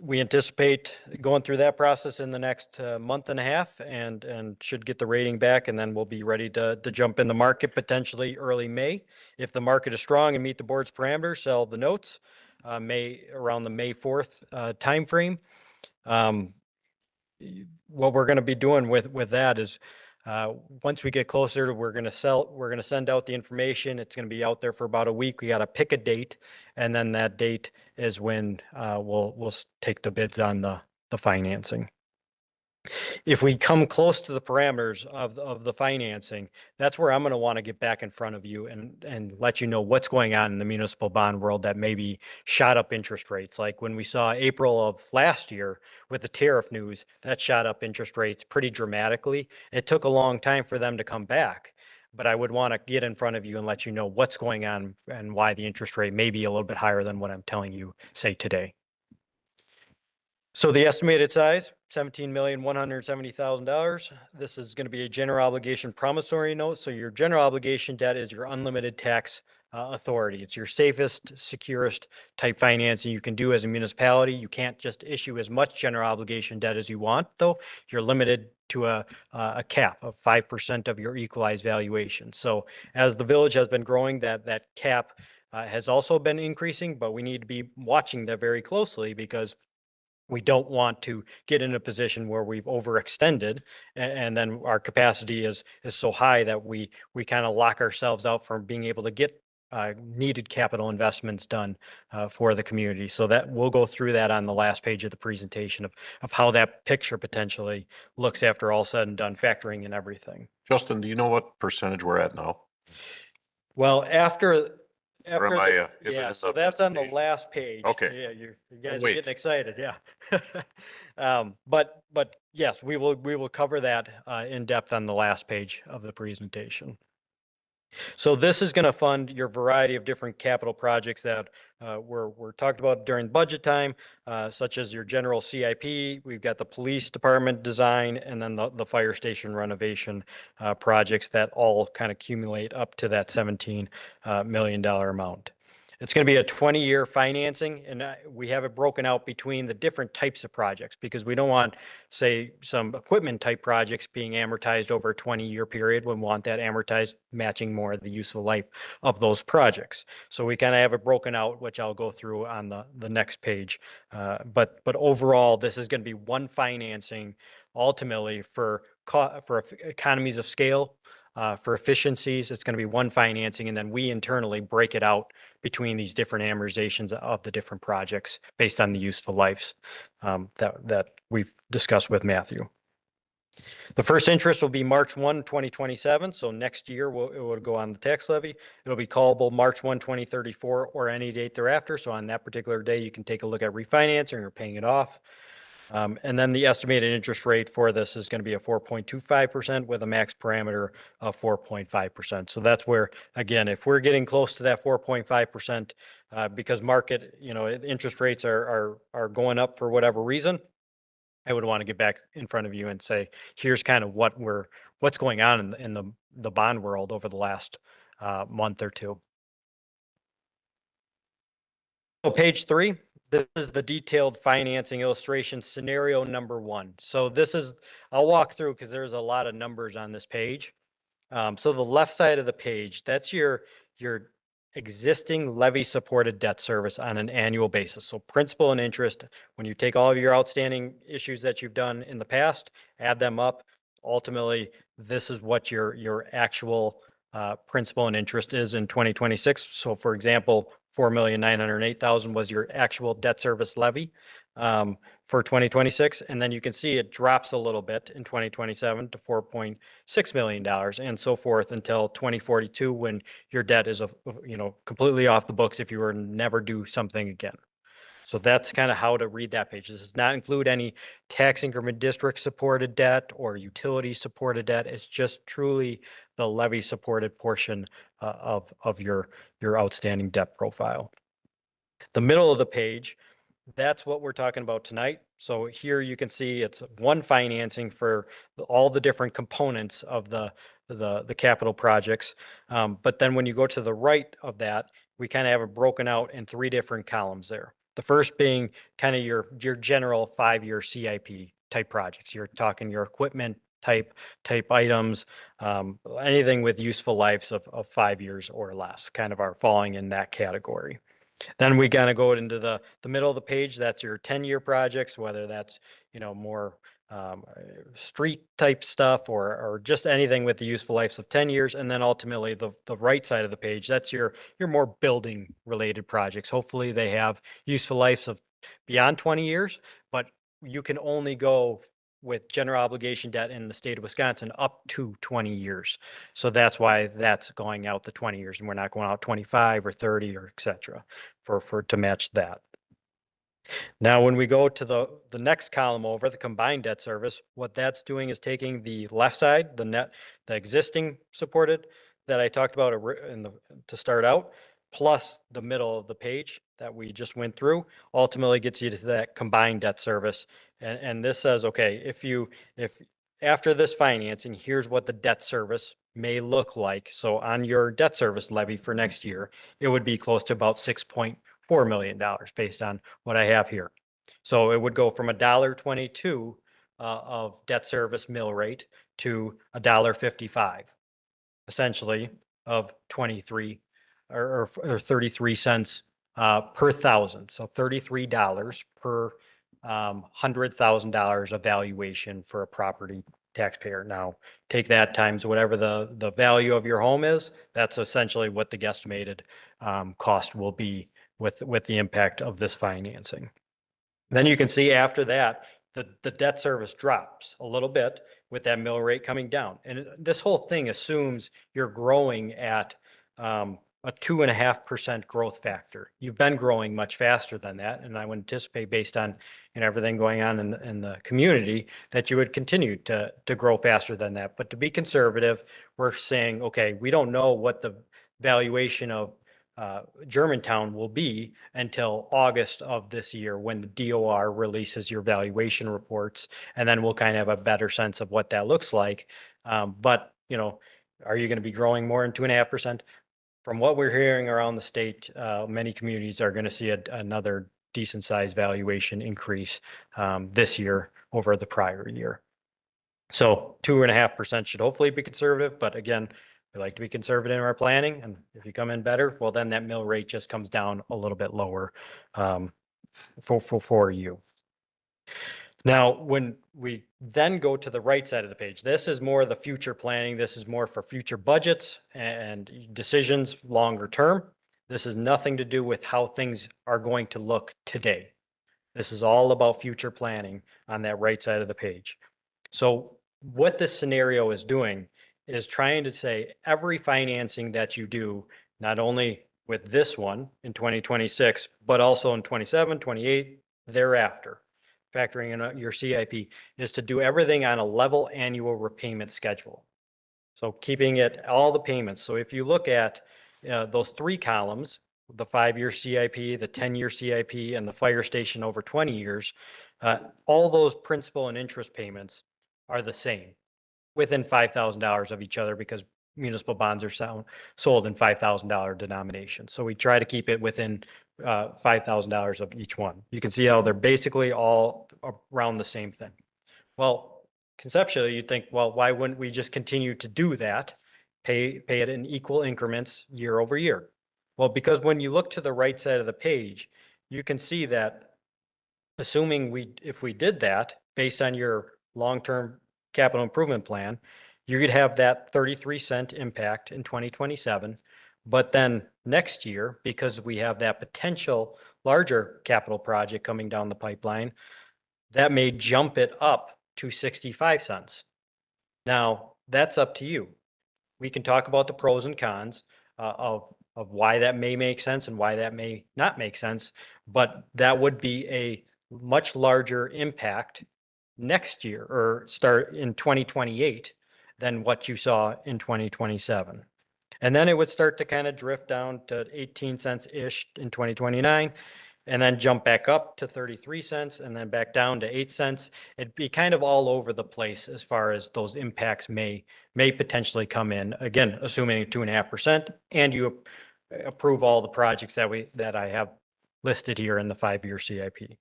we anticipate going through that process in the next month and a half and should get the rating back, and then we'll be ready to jump in the market potentially early May. If the market is strong and meet the board's parameters, sell the notes around the May 4th timeframe. What we're going to be doing with that is once we get closer, we're going to send out the information. It's going to be out there for about a week. We got to pick a date, and then that date is when we'll take the bids on the financing. If we come close to the parameters of the financing, that's where I'm going to want to get back in front of you and let you know what's going on in the municipal bond world that maybe shot up interest rates. Like when we saw April of last year with the tariff news, that shot up interest rates pretty dramatically. It took a long time for them to come back, but I would want to get in front of you and let you know what's going on and why the interest rate may be a little bit higher than what I'm telling you, say, today. So the estimated size, $17,170,000. This is going to be a general obligation promissory note. So your general obligation debt is your unlimited tax authority. It's your safest, securest type financing you can do as a municipality. You can't just issue as much general obligation debt as you want, though. You're limited to a cap of 5% of your equalized valuation. So as the village has been growing, that cap has also been increasing, but we need to be watching that very closely because we don't want to get in a position where we've overextended and then our capacity is so high that we kind of lock ourselves out from being able to get needed capital investments done for the community. So that we'll go through that on the last page of the presentation of how that picture potentially looks after all said and done, factoring in everything. Justin, do you know what percentage we're at now? Well, after Or am I, is it yeah, in so the that's on the presentation? last page. Okay. Yeah, you guys are wait. getting excited, yeah. But yes, we will cover that in depth on the last page of the presentation. So this is going to fund your variety of different capital projects that were talked about during budget time, such as your general CIP. We've got the police department design, and then the fire station renovation projects that all kind of accumulate up to that $17 million amount. It's going to be a 20-year financing, and we have it broken out between the different types of projects because we don't want, say, some equipment type projects being amortized over a 20-year period. We want that amortized matching more the useful life of those projects. So we kind of have it broken out, which I'll go through on the next page. But overall, this is going to be one financing ultimately for economies of scale. For efficiencies, it's going to be one financing, and then we internally break it out between these different amortizations of the different projects based on the useful lives that we've discussed with Matthew. The first interest will be March 1, 2027. So next year it will go on the tax levy. It'll be callable March 1, 2034 or any date thereafter. So on that particular day, you can take a look at refinancing or paying it off. And then the estimated interest rate for this is going to be a 4.25% with a max parameter of 4.5%. So that's where, again, if we're getting close to that 4.5%, because market, interest rates are going up for whatever reason, I would want to get back in front of you and say, here's kind of what's going on in the bond world over the last month or two. So page 3. This is the detailed financing illustration scenario number 1. So I'll walk through because there's a lot of numbers on this page. So the left side of the page, that's your existing levy supported debt service on an annual basis. So principal and interest, when you take all of your outstanding issues that you've done in the past, add them up, ultimately, this is what your actual principal and interest is in 2026. So for example, $4,908,000 was your actual debt service levy for 2026. And then you can see it drops a little bit in 2027 to $4.6 million and so forth until 2042 when your debt is completely off the books if you were to never do something again. So that's kind of how to read that page. This does not include any tax increment district supported debt or utility supported debt. It's just truly the levy supported portion of your outstanding debt profile. The middle of the page, that's what we're talking about tonight. So here you can see it's one financing for all the different components of the capital projects. But then when you go to the right of that, we kind of have it broken out in 3 different columns there. The first being kind of your general 5-year CIP type projects. You're talking your equipment type items, anything with useful lives of 5 years or less kind of are falling in that category. Then we kind of go into the middle of the page. That's your 10-year projects, whether that's, more street type stuff or just anything with the useful lives of 10 years. And then ultimately the right side of the page, that's your more building related projects. Hopefully they have useful lives of beyond 20 years, but you can only go with general obligation debt in the state of Wisconsin up to 20 years. So that's why that's going out the 20 years and we're not going out 25 or 30 or et cetera to match that. Now, when we go to the next column over, the combined debt service, what that's doing is taking the left side, the existing supported that I talked about to start out, plus the middle of the page that we just went through, ultimately gets you to that combined debt service. And this says, okay, if after this financing, here's what the debt service may look like. So on your debt service levy for next year, it would be close to about $6.4 million based on what I have here. So it would go from $1.22 of debt service mill rate to $1.55, essentially of 23 or 33 cents per thousand. So $33 per $100,000 of valuation for a property taxpayer. Now take that times whatever the value of your home is. That's essentially what the guesstimated cost will be with the impact of this financing. Then you can see after that, the debt service drops a little bit with that mill rate coming down. And this whole thing assumes you're growing at a 2.5% growth factor. You've been growing much faster than that, and I would anticipate based on everything going on in the community that you would continue to grow faster than that. But to be conservative, we're saying, okay, we don't know what the valuation of Germantown will be until August of this year when the DOR releases your valuation reports, and then we'll kind of have a better sense of what that looks like. But are you going to be growing more than 2.5%? From what we're hearing around the state, many communities are going to see another decent sized valuation increase this year over the prior year. So 2.5% should hopefully be conservative, but again, we like to be conservative in our planning, and if you come in better, well, then that mill rate just comes down a little bit lower for you. Now, when we then go to the right side of the page, this is more the future planning. This is more for future budgets and decisions longer term. This is nothing to do with how things are going to look today. This is all about future planning on that right side of the page. So what this scenario is doing is trying to say every financing that you do, not only with this one in 2026, but also in 27, 28, thereafter, factoring in your CIP, is to do everything on a level annual repayment schedule. So keeping it all the payments. So if you look at those 3 columns, the 5-year CIP, the 10-year CIP, and the fire station over 20 years, all those principal and interest payments are the same within $5,000 of each other because municipal bonds are sold in $5,000 denominations. So we try to keep it within $5,000 of each one. You can see how they're basically all around the same thing. Well, conceptually, you'd think, well, why wouldn't we just continue to do that, pay it in equal increments year over year? Well, because when you look to the right side of the page, you can see that assuming if we did that based on your long-term capital improvement plan, you could have that 33-cent impact in 2027. But then next year, because we have that potential larger capital project coming down the pipeline, that may jump it up to 65 cents. Now, that's up to you. We can talk about the pros and cons of why that may make sense and why that may not make sense, but that would be a much larger impact next year or start in 2028 than what you saw in 2027. And then it would start to kind of drift down to 18 cents-ish in 2029, and then jump back up to 33 cents and then back down to 8 cents. It'd be kind of all over the place as far as those impacts may potentially come in, again, assuming 2.5%, and you approve all the projects that I have listed here in the 5-year CIP.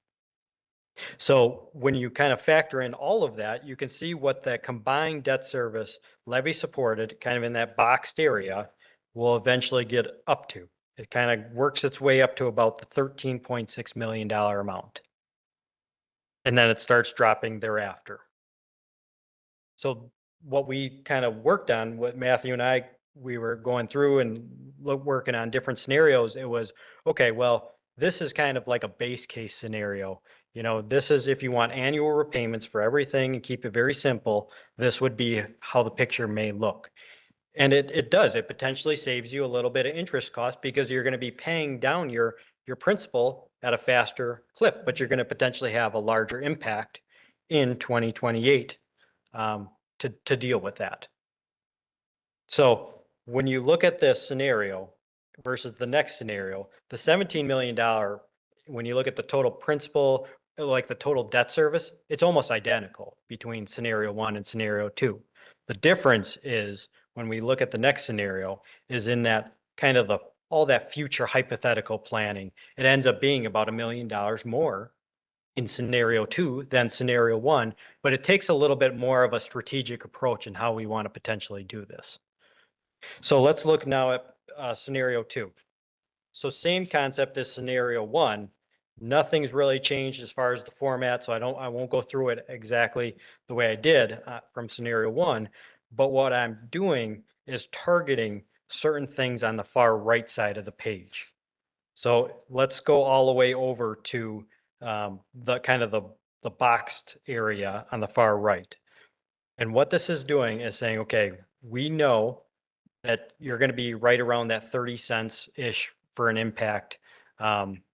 So when you kind of factor in all of that, you can see what the combined debt service levy supported kind of in that boxed area will eventually get up to. It kind of works its way up to about the $13.6 million amount. And then it starts dropping thereafter. So what we kind of worked on, what Matthew and I, we were going through and working on different scenarios, it was, okay, well, this is kind of like a base case scenario. This is if you want annual repayments for everything and keep it very simple, this would be how the picture may look. And it does. It potentially saves you a little bit of interest cost because you're going to be paying down your principal at a faster clip, but you're going to potentially have a larger impact in 2028 to deal with that. So when you look at this scenario versus the next scenario, the $17 million, when you look at the total principal, like the total debt service, it's almost identical between scenario 1 and scenario 2. The difference is when we look at the next scenario is in that kind of all that future hypothetical planning, it ends up being about $1 million more in scenario 2 than scenario 1, but it takes a little bit more of a strategic approach in how we want to potentially do this. So let's look now at scenario 2. So same concept as scenario 1. Nothing's really changed as far as the format, so I won't go through it exactly the way I did from scenario 1. But what I'm doing is targeting certain things on the far right side of the page. So let's go all the way over to the kind of the boxed area on the far right. And what this is doing is saying, okay, we know that you're going to be right around that 30 cents-ish for an impact,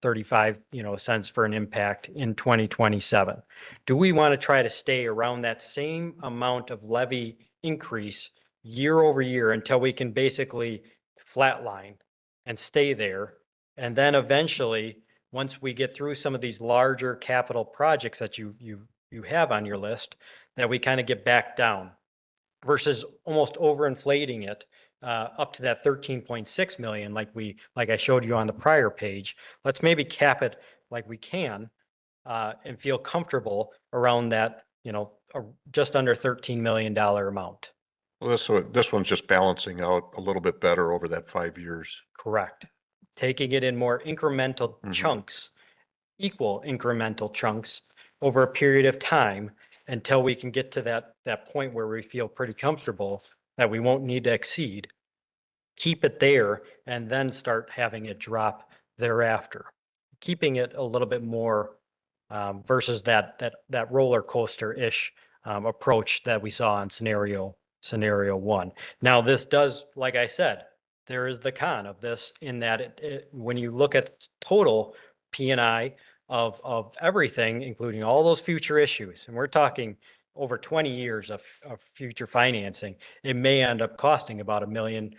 35, cents for an impact in 2027. Do we want to try to stay around that same amount of levy increase year over year until we can basically flatline and stay there? And then eventually, once we get through some of these larger capital projects that you have on your list, that we kind of get back down versus almost overinflating it up to that 13.6 million like I showed you on the prior page. Let's maybe cap it like we can and feel comfortable around that, just under $13 million amount. Well, this one's just balancing out a little bit better over that 5 years. Correct. Taking it in more incremental Mhm. chunks, equal incremental chunks over a period of time until we can get to that point where we feel pretty comfortable that we won't need to exceed. Keep it there and then start having it drop thereafter. Keeping it a little bit more versus that roller coaster-ish approach that we saw in scenario 1. Now, this does, like I said, there is the con of this in that when you look at total P&I of everything, including all those future issues, and we're talking over 20 years of future financing, it may end up costing about $1 million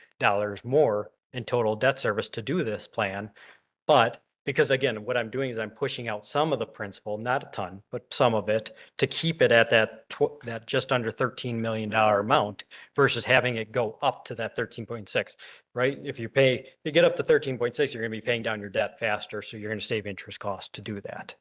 more in total debt service to do this plan. But because again, what I'm doing is I'm pushing out some of the principal, not a ton, but some of it to keep it at that just under $13 million amount versus having it go up to that 13.6, right? If you get up to 13.6, you're going to be paying down your debt faster. So you're going to save interest costs to do that.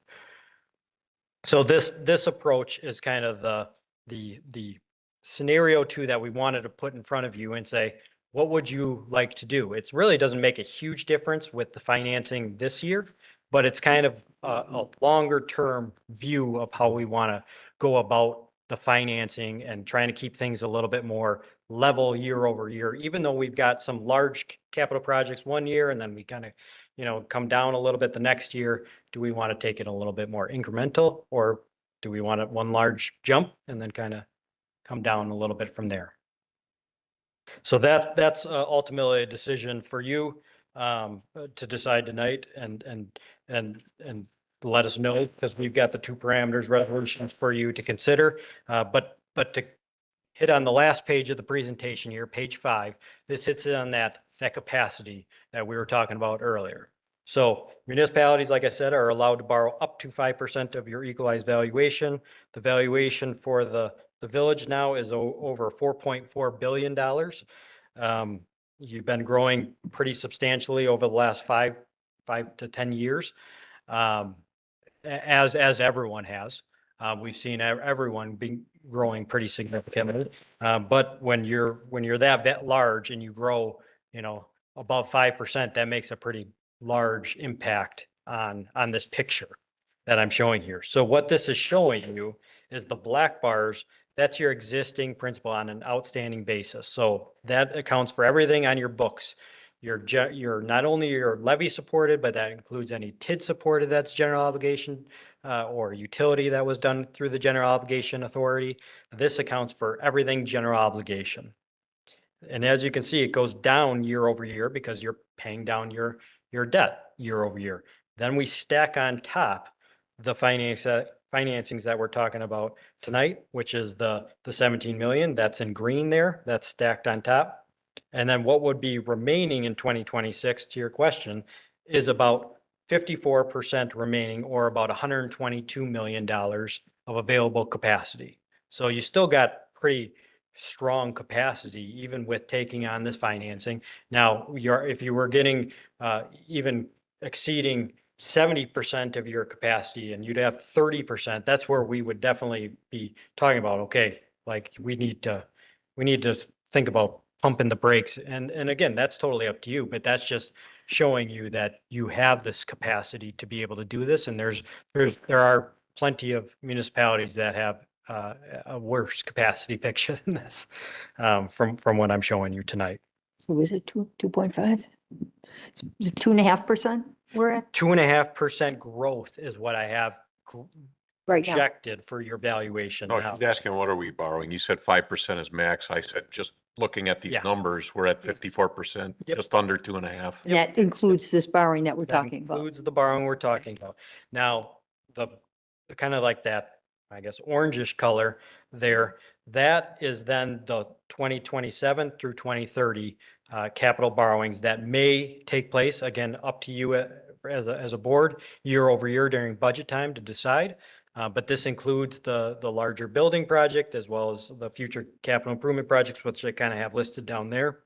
So this approach is kind of the scenario 2 that we wanted to put in front of you and say, what would you like to do? It really doesn't make a huge difference with the financing this year, but it's kind of a longer term view of how we want to go about the financing and trying to keep things a little bit more level year over year, even though we've got some large capital projects one year and then we kind of, come down a little bit the next year. Do we want to take it a little bit more incremental, or do we want it one large jump and then kind of come down a little bit from there? So that's ultimately a decision for you to decide tonight and let us know, because we've got the 2 parameters resolutions for you to consider. But to hit on the last page of the presentation here, page 5, this hits on that capacity that we were talking about earlier. So municipalities, like I said, are allowed to borrow up to 5% of your equalized valuation. The valuation for the village now is over $4.4 billion. You've been growing pretty substantially over the last 5 to 10 years, as everyone has. We've seen everyone growing pretty significantly. But when you're that large and you grow, above 5%, that makes a pretty large impact on this picture that I'm showing here. So what this is showing you is the black bars. That's your existing principal on an outstanding basis. So that accounts for everything on your books. You're not only your levy supported, but that includes any TID supported, that's general obligation, or utility that was done through the general obligation authority. This accounts for everything general obligation. And as you can see, it goes down year over year because you're paying down your debt year over year. Then we stack on top the financings that we're talking about tonight, which is the 17 million that's in green there, that's stacked on top. And then what would be remaining in 2026, to your question, is about 54% remaining, or about $122 million of available capacity. So you still got pretty strong capacity, even with taking on this financing. Now, if you were getting even exceeding 70% of your capacity and you'd have 30%, that's where we would definitely be talking about, okay, like we need to think about pumping the brakes. And again, that's totally up to you, but that's just showing you that you have this capacity to be able to do this. And there are plenty of municipalities that have a worse capacity picture than this, from what I'm showing you tonight. So was it 2.5? Is it 2.5% we're at? 2.5% growth is what I have Right now. projected for your valuation No, now. she's asking, what are we borrowing? You said 5% is max. I said, just looking at these Yeah. numbers, we're at 54%, Yep. just under 2.5. And that includes this borrowing that we're That talking about. includes the borrowing we're talking about. Now, the kind of like that, I guess, orangish color there, that is then the 2027 through 2030 capital borrowings that may take place, again, up to you as a board, year over year during budget time to decide. But this includes the larger building project as well as the future capital improvement projects, which I kind of have listed down there.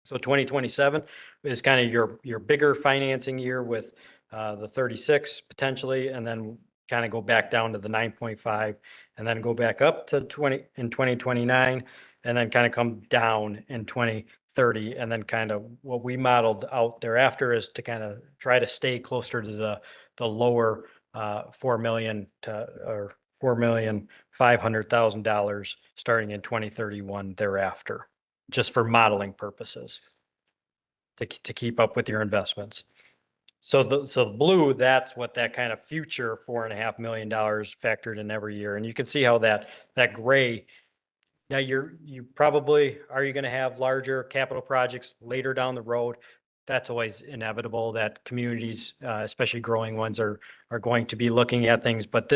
So 2027 is kind of your bigger financing year with the 36 potentially, and then kind of go back down to the 9.5, and then go back up to 2029, and then kind of come down in 2030, and then kind of what we modeled out thereafter is to kind of try to stay closer to the lower 4 million or $4,500,000 starting in 2031 thereafter, just for modeling purposes, to keep up with your investments. So the blue, that's what that kind of future $4.5 million factored in every year. And you can see how that gray, now you probably, are you going to have larger capital projects later down the road? That's always inevitable that communities, especially growing ones, are going to be looking at things. But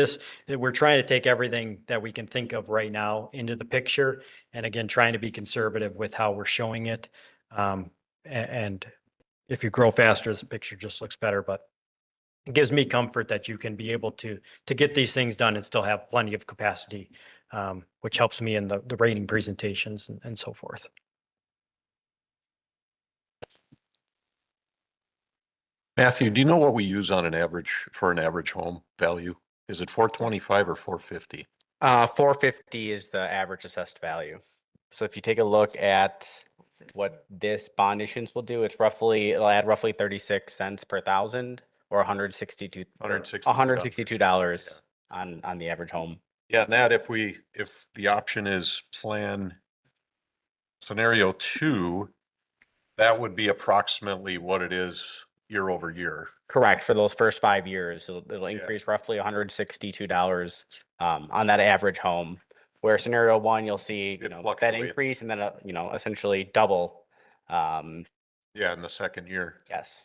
we're trying to take everything that we can think of right now into the picture. And again, trying to be conservative with how we're showing it. And if you grow faster, the picture just looks better. But it gives me comfort that you can be able to get these things done and still have plenty of capacity, which helps me in the rating presentations and so forth. Matthew, do you know what we use on an average for an average home value? Is it 425 or 450? 450 is the average assessed value. So if you take a look at what this bond issuance will do, it'll add roughly 36 cents per thousand, or $162 on the average home. Yeah, Nat, if the option is plan scenario 2, that would be approximately what it is year over year. Correct. For those first 5 years, it'll increase roughly $162 on that average home. Where scenario 1, you'll see that fluctuate. increase and then essentially double. Yeah, in the second year. Yes.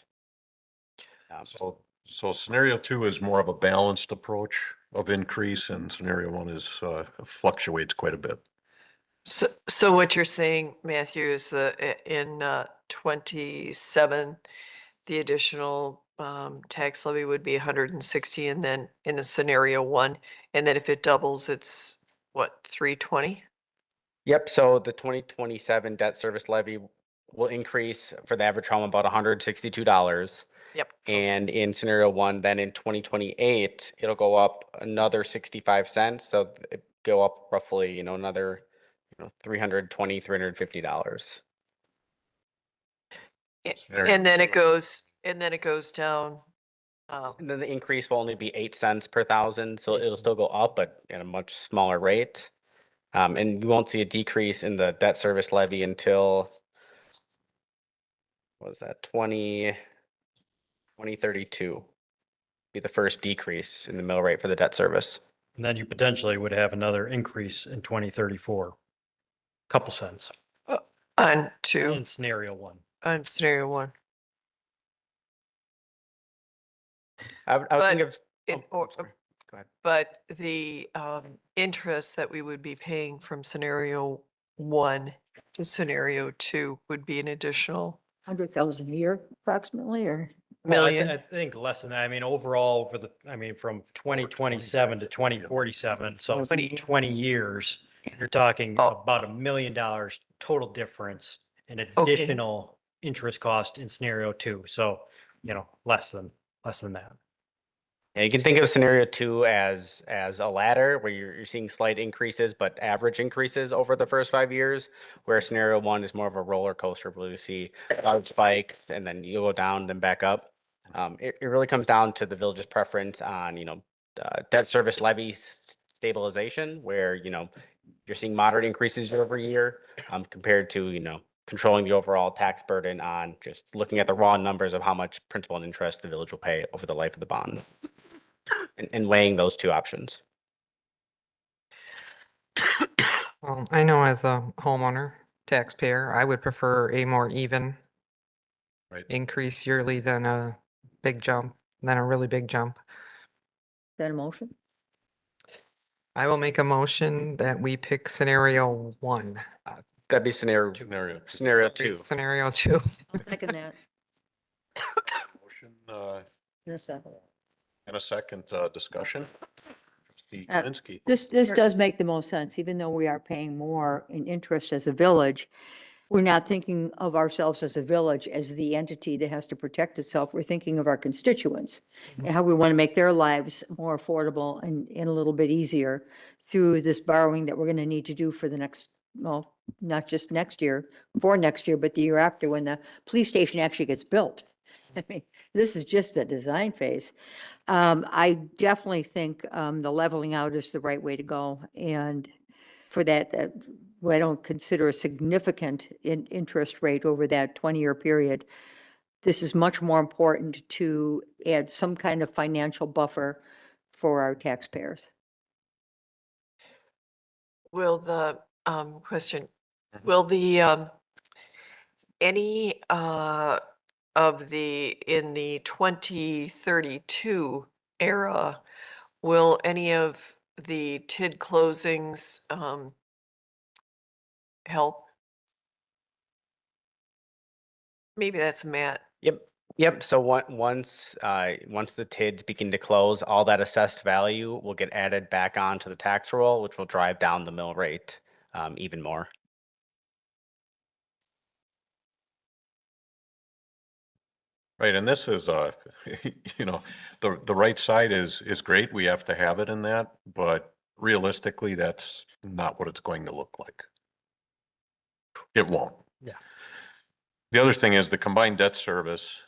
So scenario 2 is more of a balanced approach of increase, and scenario 1 is fluctuates quite a bit. So what you're saying, Matthew, is in 27, the additional tax levy would be 160, and then in the scenario 1, and then if it doubles, it's what, 320? Yep. So the 2027 debt service levy will increase for the average home about $162. Yep. And in scenario 1, then in 2028, it'll go up another 65 cents. So it go up roughly, another, $320, $350. And then it goes down. And then the increase will only be 8 cents per thousand. So it'll still go up, but at a much smaller rate. And you won't see a decrease in the debt service levy until, what was that, 2032 be the first decrease in the mill rate for the debt service. And then you potentially would have another increase in 2034, couple cents On in scenario 1. on scenario 1. I would think of, sorry. Go ahead. But the interest that we would be paying from scenario 1 to scenario 2 would be an additional 100,000 a year approximately, or? Well, million. I think less than that. I mean, overall from 2027 to 2047, so 20 years, you're talking about $1 million total difference in additional interest cost in scenario 2. So, less than that. Yeah, you can think of scenario 2 as a ladder where you're seeing slight increases, but average increases over the first 5 years, where scenario 1 is more of a roller coaster where you see large spikes and then you go down, then back up. It really comes down to the village's preference on, debt service levy stabilization, where, you're seeing moderate increases year over year, compared to, controlling the overall tax burden on just looking at the raw numbers of how much principal and interest the village will pay over the life of the bond, and weighing those two options. I know as a homeowner, taxpayer, I would prefer a more even Right. increase yearly than a big jump, than a really big jump. Is that a motion? I will make a motion that we pick scenario 1. That'd be scenario Scenario. two. Scenario 2. I'll second that Motion, in a second. and a second, discussion. Trustee Uh, Kaminsky. This does make the most sense, even though we are paying more in interest as a village. We're not thinking of ourselves as a village as the entity that has to protect itself. We're thinking of our constituents and how we want to make their lives more affordable and a little bit easier through this borrowing that we're going to need to do for the next, well, not just next year, for next year, but the year after when the police station actually gets built. I mean, this is just the design phase. I definitely think the leveling out is the right way to go. And for that, what I don't consider a significant interest rate over that 20-year period, this is much more important to add some kind of financial buffer for our taxpayers. Will the, question, Mhm. will the, any, of in the 2032 era, will any of the TID closings, help? Maybe that's Matt. Yep. So once the TIDs begin to close, all that assessed value will get added back onto the tax roll, which will drive down the mill rate even more. Right, and this is, you know, the right side is great. We have to have it in that, but realistically, that's not what it's going to look like. It won't. Yeah. The other thing is the combined debt service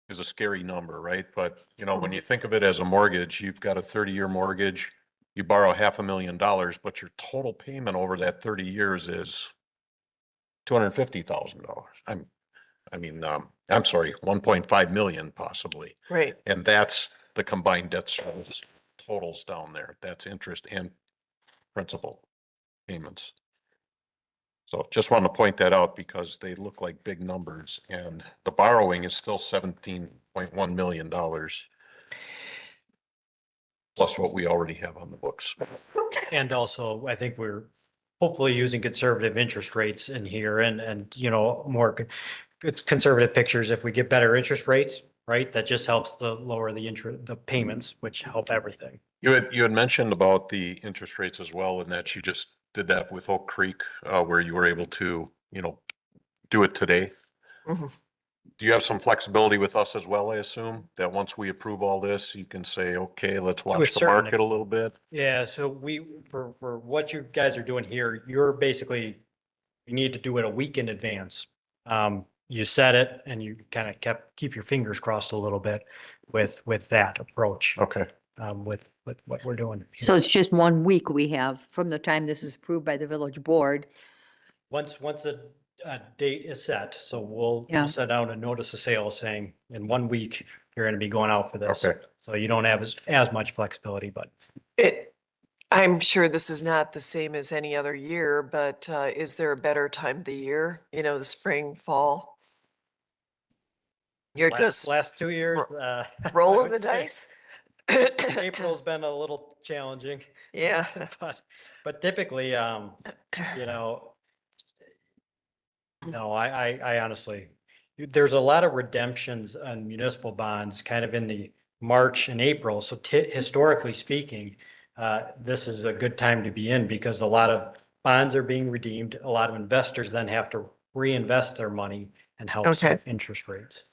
is a scary number, right? But, you know, when you think of it as a mortgage, you've got a 30-year mortgage, you borrow $500,000, but your total payment over that 30 years is $250,000. I'm sorry, 1.5 million possibly. Right. And that's the combined debt service totals down there. That's interest and principal payments. So just want to point that out because they look like big numbers and the borrowing is still $17.1 million. Plus what we already have on the books. And also, I think we're hopefully using conservative interest rates in here and, you know, more conservative pictures. If we get better interest rates, right, that just helps the lower the payments, which help everything. You had mentioned about the interest rates as well, and that you just did that with Oak Creek, where you were able to, you know, do it today. Mhm. Do you have some flexibility with us as well, I assume, that once we approve all this, you can say, okay, let's a watch the certain market a little bit? Yeah, so for what you guys are doing here, you're basically, you need to do it a week in advance. You set it and you kind of keep your fingers crossed a little bit with that approach, Okay. with what we're doing. So here. it's just 1 week we have from the time this is approved by the village board. Once a date is set, so we'll Yeah. send out a notice of sale saying in 1 week, you're going to be going out for this. Okay. So you don't have as much flexibility, but I'm sure this is not the same as any other year, but is there a better time of the year? You know, the spring, fall? You're just last 2 years. I rolling would the say dice? April's been a little challenging. Yeah. But typically, you know, no, I honestly, there's a lot of redemptions on municipal bonds kind of in the March and April. So historically speaking, this is a good time to be in because a lot of bonds are being redeemed. A lot of investors then have to reinvest their money and help Okay. with interest rates.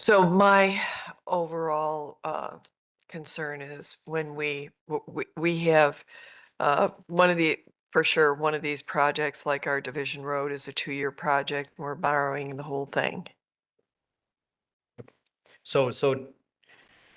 So my overall concern is when we have one of these projects, like our Division Road is a 2-year project, we're borrowing the whole thing. So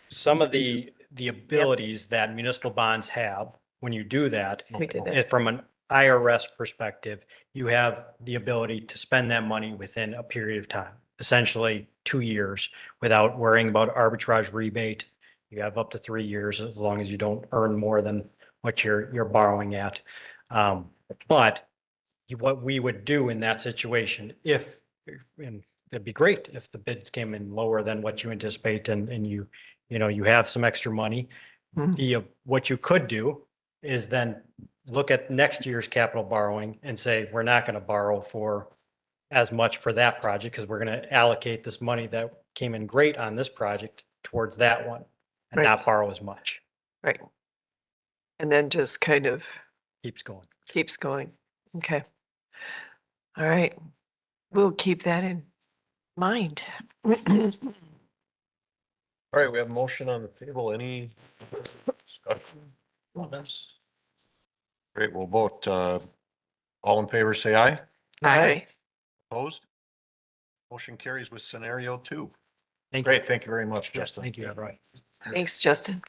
some of the abilities that municipal bonds have, when you do that, We did that. from an IRS perspective, you have the ability to spend that money within a period of time, essentially 2 years, without worrying about arbitrage rebate. You have up to 3 years as long as you don't earn more than what you're borrowing at. But what we would do in that situation, and it'd be great if the bids came in lower than what you anticipate and you have some extra money. Mhm. What you could do is then look at next year's capital borrowing and say, we're not going to borrow for as much for that project because we're going to allocate this money that came in great on this project towards that one and Right. not borrow as much. Right. And then just kind of Keeps going. keeps going. Okay. All right. We'll keep that in mind. All right, we have a motion on the table. Any discussion? Comments? Great, we'll vote. All in favor, say aye. Aye. Opposed? Motion carries with scenario 2. Thank you. Great, thank you very much, Yes, Justin. thank you, Roy. Thanks, Justin.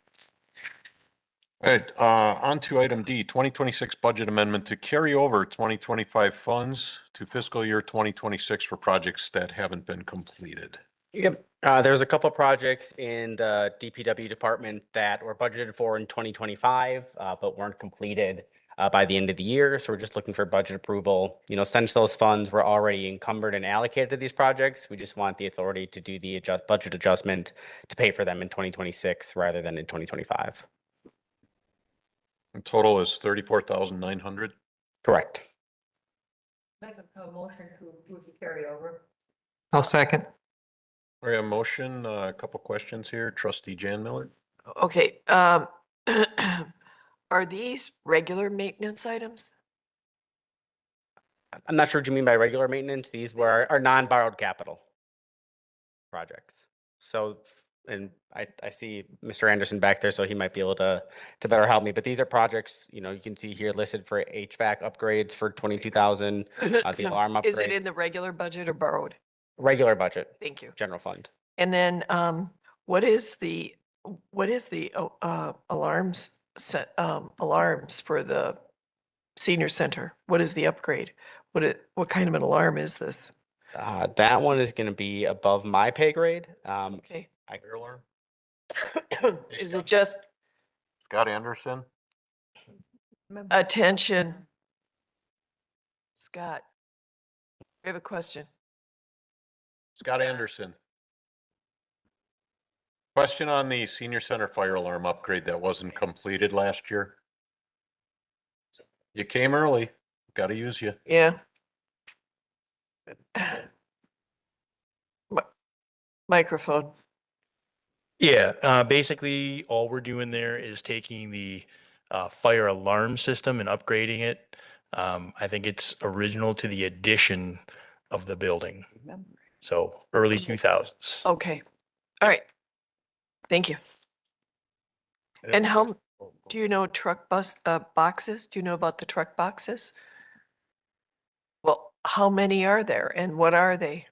All right, on to item D, 2026 budget amendment to carry over 2025 funds to fiscal year 2026 for projects that haven't been completed. Yep. There's a couple projects in the DPW department that were budgeted for in 2025, but weren't completed by the end of the year. So we're just looking for budget approval. Since those funds were already encumbered and allocated to these projects, we just want the authority to do the budget adjustment to pay for them in 2026 rather than in 2025. In total is 34,900. Correct. Make a motion to approve the carryover. I'll second. We have a motion, a couple questions here. Trustee Jan Miller. Okay. Are these regular maintenance items? I'm not sure what you mean by regular maintenance. These were our non-borrowed capital projects. So, and I see Mr. Anderson back there, so he might be able to better help me. But these are projects, you can see here listed for HVAC upgrades for 22,000, the alarm upgrades. Is it in the regular budget or borrowed? Regular budget, Thank you. general fund. And then what is the alarms for the senior center? What is the upgrade? What kind of an alarm is this? That one is going to be above my pay grade. Okay. Fire alarm. Is it just Scott Anderson. attention? Scott, we have a question. Scott Anderson. Question on the senior center fire alarm upgrade that wasn't completed last year. You came early. Got to use you. Yeah. Microphone. Yeah, basically all we're doing there is taking the fire alarm system and upgrading it. I think it's original to the addition of the building. So early 2000s. Okay. All right. Thank you. And how, do you know truck boxes? Do you know about the truck boxes? Well, how many are there and what are they?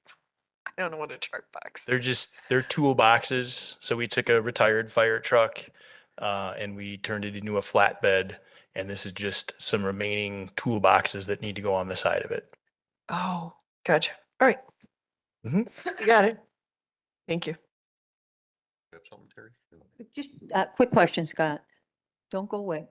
I don't know what a truck box. They're toolboxes. So we took a retired fire truck and we turned it into a flatbed. And this is just some remaining toolboxes that need to go on the side of it. Oh, gotcha. All right. Mhm. You got it. Thank you. Have something, Terry? Just a quick question, Scott. Don't go away.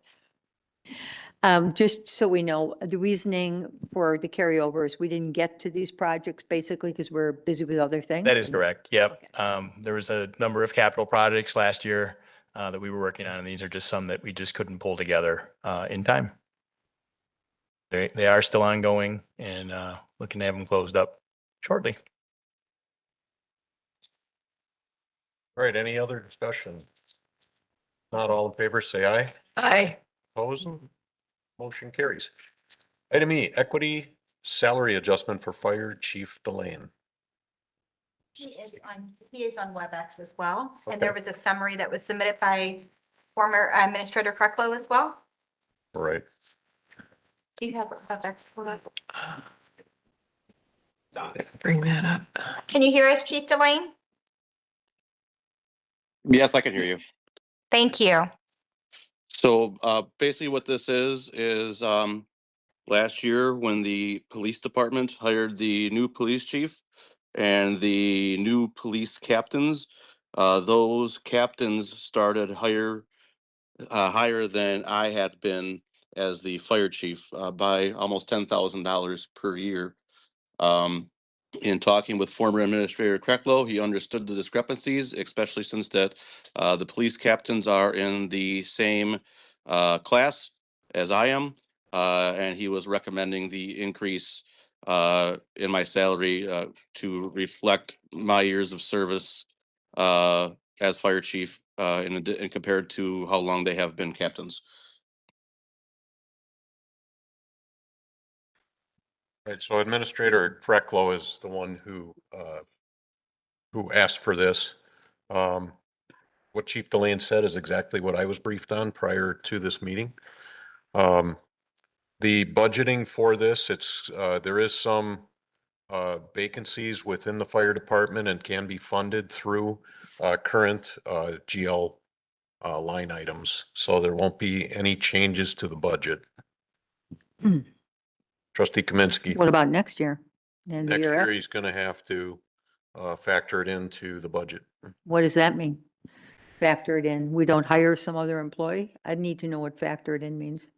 Just so we know, the reasoning for the carryovers, we didn't get to these projects basically because we're busy with other things. That is correct. Yep. Okay. There was a number of capital projects last year that we were working on, and these are just some that we just couldn't pull together in time. They are still ongoing and looking to have them closed up shortly. All right, any other discussion? Not all in favor, say aye. Aye. Opposed? Motion carries. Item E, equity salary adjustment for Fire Chief Delane. He is on WebEx as well. And Okay. there was a summary that was submitted by former Administrator Krecklow as well. All right. Do you have WebEx pulled up? Bring that up. Can you hear us, Chief Delane? Yes, I can hear you. Thank you. So basically what this is last year when the police department hired the new police chief and the new police captains, those captains started higher than I had been as the fire chief by almost $10,000 per year. In talking with former Administrator Krecklow, he understood the discrepancies, especially since that the police captains are in the same class as I am, and he was recommending the increase in my salary to reflect my years of service as fire chief in compared to how long they have been captains. Right, so Administrator Frecklow is the one who asked for this. What Chief Delaney said is exactly what I was briefed on prior to this meeting. The budgeting for this, there is some vacancies within the fire department and can be funded through current GL line items. So there won't be any changes to the budget. Trustee Kaminsky. What about next year? And the Next year year, after? he's gonna have to factor it into the budget. What does that mean? Factor it in. We don't hire some other employee? I need to know what factor it in means.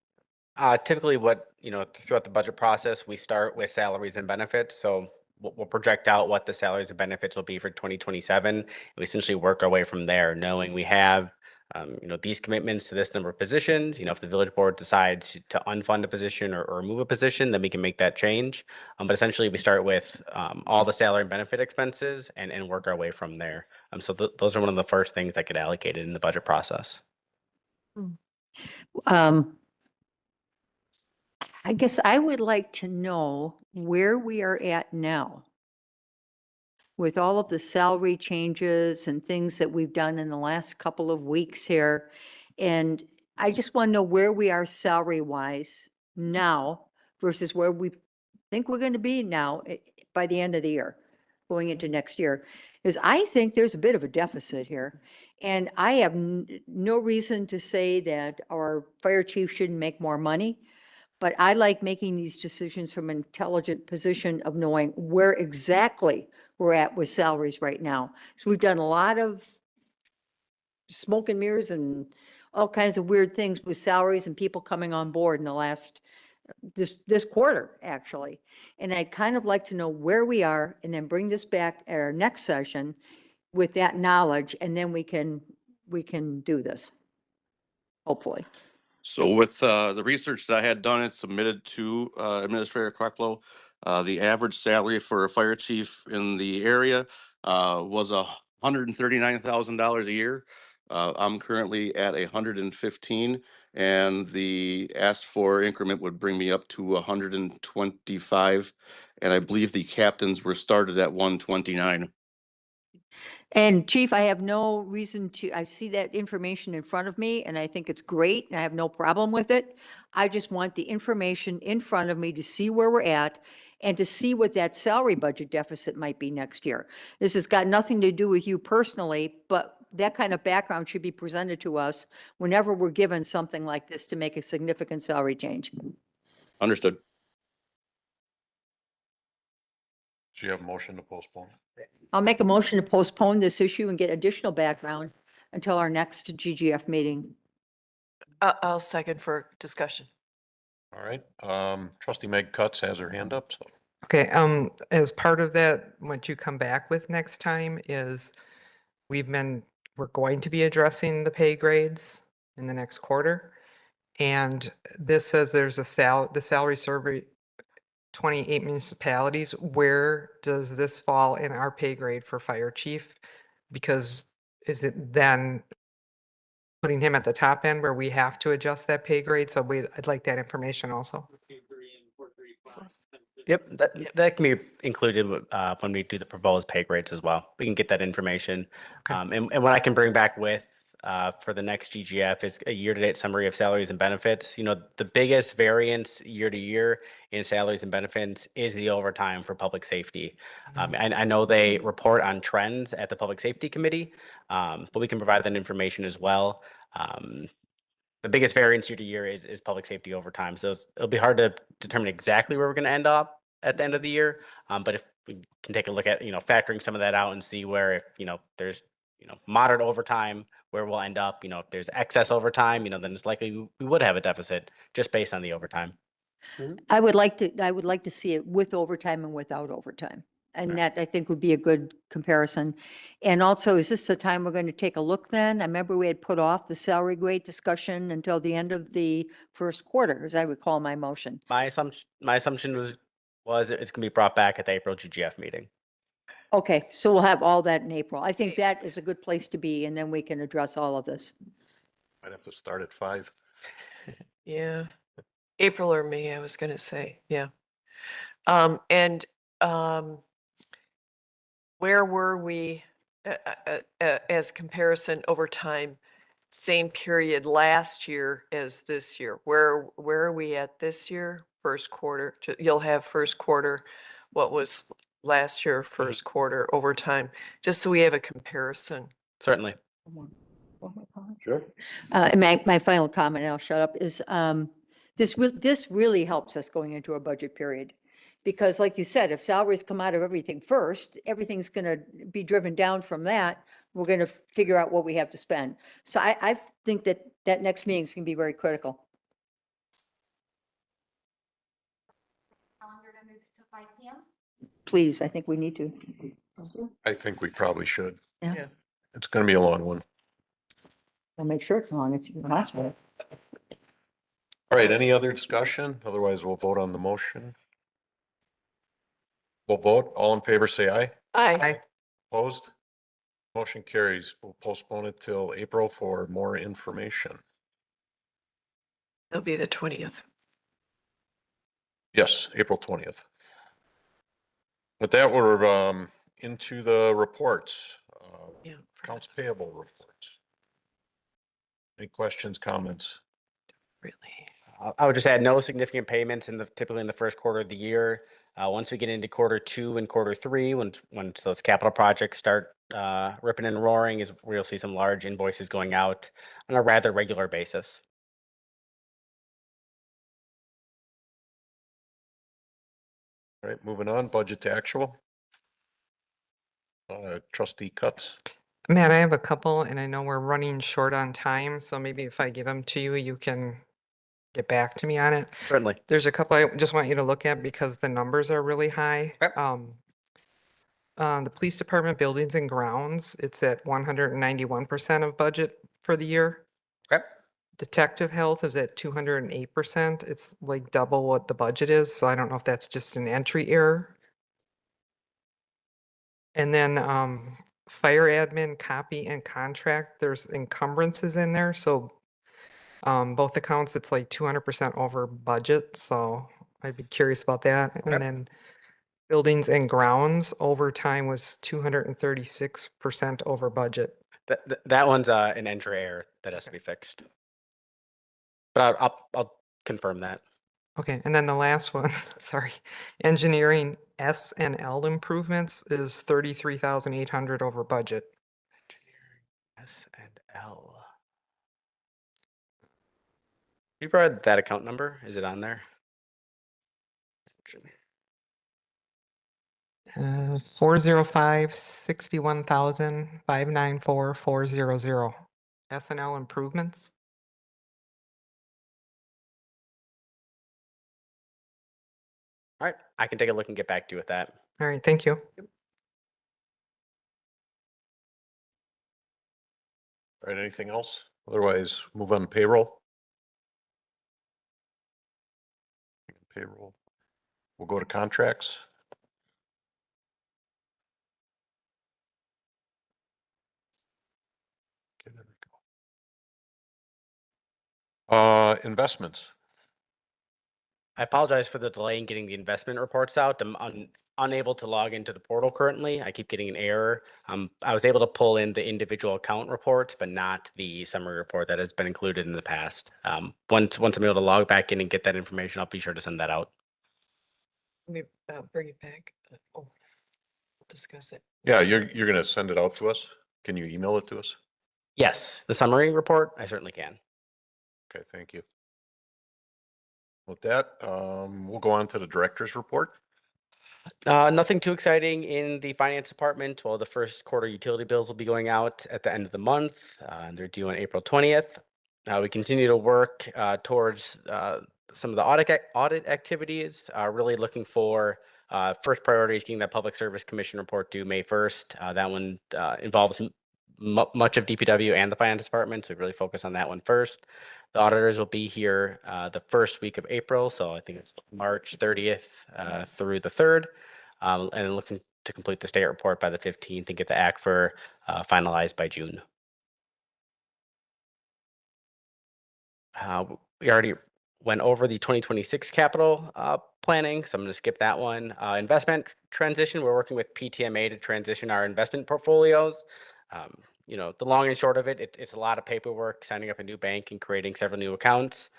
Typically what, throughout the budget process, we start with salaries and benefits. So we'll project out what the salaries and benefits will be for 2027. We essentially work our way from there, knowing we have, these commitments to this number of positions. If the village board decides to unfund a position or move a position, then we can make that change. But essentially we start with all the salary and benefit expenses and work our way from there. So those are one of the first things that get allocated in the budget process. I guess I would like to know where we are at now with all of the salary changes and things that we've done in the last couple of weeks here. And I just want to know where we are salary-wise now versus where we think we're going to be now by the end of the year, going into next year. Because I think there's a bit of a deficit here. And I have no reason to say that our fire chief shouldn't make more money. But I like making these decisions from an intelligent position of knowing where exactly we're at with salaries right now. So we've done a lot of smoke and mirrors and all kinds of weird things with salaries and people coming on board in the last, this quarter, actually. And I'd kind of like to know where we are and then bring this back at our next session with that knowledge, and then we can do this, hopefully. So with the research that I had done and submitted to Administrator Krecklow, the average salary for a fire chief in the area was $139,000 a year. I'm currently at 115, and the asked for increment would bring me up to 125. And I believe the captains were started at 129. And Chief, I have no reason to, I see that information in front of me and I think it's great and I have no problem with it. I just want the information in front of me to see where we're at and to see what that salary budget deficit might be next year. This has got nothing to do with you personally, but that kind of background should be presented to us whenever we're given something like this to make a significant salary change. Understood. Do you have a motion to postpone? I'll make a motion to postpone this issue and get additional background until our next GGF meeting. I'll second for discussion. All right, Trustee Meg Cutts has her hand up, so. Okay, as part of that, what you come back with next time is we're going to be addressing the pay grades in the next quarter. And this says there's the salary survey, 28 municipalities. Where does this fall in our pay grade for fire chief? Because is it then putting him at the top end where we have to adjust that pay grade? So I'd like that information also. Yep, that can be included when we do the proposed pay grades as well. We can get that information. Okay. And what I can bring back with for the next GGF is a year-to-date summary of salaries and benefits. The biggest variance year to year in salaries and benefits is the overtime for public safety. I know they report on trends at the Public Safety Committee, but we can provide that information as well. The biggest variance year to year is public safety overtime. So it'll be hard to determine exactly where we're going to end up at the end of the year. But if we can take a look at, factoring some of that out and see where if, there's, moderate overtime where we'll end up. If there's excess overtime, then it's likely we would have a deficit just based on the overtime. I would like to see it with overtime and without overtime. And that I think would be a good comparison. And also, is this the time we're going to take a look then? I remember we had put off the salary grade discussion until the end of the first quarter, as I recall my motion. My assumption was it's going to be brought back at the April GGF meeting. Okay, so we'll have all that in April. I think that is a good place to be, and then we can address all of this. Might have to start at 5. Yeah, April or May, I was gonna say, yeah. And where were we as comparison over time, same period last year as this year? Where are we at this year? First quarter, you'll have first quarter, what was last year, first quarter overtime, just so we have a comparison. Certainly. Sure. And my final comment, and I'll shut up, is this really helps us going into a budget period. Because like you said, if salaries come out of everything first, everything's going to be driven down from that. We're going to figure out what we have to spend. So I think that next meeting is going to be very critical. Calendar to move to 5 p.m. Please, I think we need to. I think we probably should. Yeah. It's going to be a long one. I'll make sure it's long. It's possible. All right, any other discussion? Otherwise, we'll vote on the motion. We'll vote. All in favor, say aye. Aye. Opposed? Motion carries. We'll postpone it till April for more information. It'll be the 20th. Yes, April 20th. With that, we're into the reports. Yeah. Accounts payable reports. Any questions, comments? Really. I would just add no significant payments typically in the first quarter of the year. Once we get into quarter 2 and quarter 3, when those capital projects start ripping and roaring, is where you'll see some large invoices going out on a rather regular basis. All right, moving on, budget to actual. Trustee Cuts. Matt, I have a couple and I know we're running short on time, so maybe if I give them to you, you can get back to me on it. Certainly. There's a couple I just want you to look at because the numbers are really high. Yep. The police department buildings and grounds, it's at 191% of budget for the year. Okay. Detective health is at 208%. It's like double what the budget is, so I don't know if that's just an entry error. And then fire admin, copy and contract, there's encumbrances in there, so both accounts, it's like 200% over budget, so I'd be curious about that. Okay. And then buildings and grounds overtime was 236% over budget. That one's an entry error that has to be fixed. But I'll confirm that. Okay, and then the last one, sorry, engineering S&L improvements is 33,800 over budget. Engineering S&L. You provide that account number? Is it on there? 405-61,594-400. S&L improvements. All right, I can take a look and get back to you with that. All right, thank you. All right, anything else? Otherwise, move on to payroll. Payroll. We'll go to contracts. Okay, there we go. Investments. I apologize for the delay in getting the investment reports out. I'm unable to log into the portal currently. I keep getting an error. I was able to pull in the individual account reports, but not the summary report that has been included in the past. Once I'm able to log back in and get that information, I'll be sure to send that out. Let me bring it back. Oh, discuss it. Yeah, you're going to send it out to us. Can you email it to us? Yes, the summary report, I certainly can. Okay, thank you. With that, we'll go on to the director's report. Nothing too exciting in the finance department. Well, the first quarter utility bills will be going out at the end of the month. And they're due on April 20th. We continue to work towards some of the audit activities, really looking for first priority is getting that Public Service Commission report due May 1st. That one involves much of DPW and the finance department, so we really focus on that one first. The auditors will be here the first week of April, so I think it's March 30th through the 3rd, and looking to complete the state report by the 15th and get the ACFR finalized by June. We already went over the 2026 capital planning, so I'm going to skip that one. Investment transition, we're working with PTMA to transition our investment portfolios. You know, the long and short of it, it's a lot of paperwork, signing up a new bank and creating several new accounts.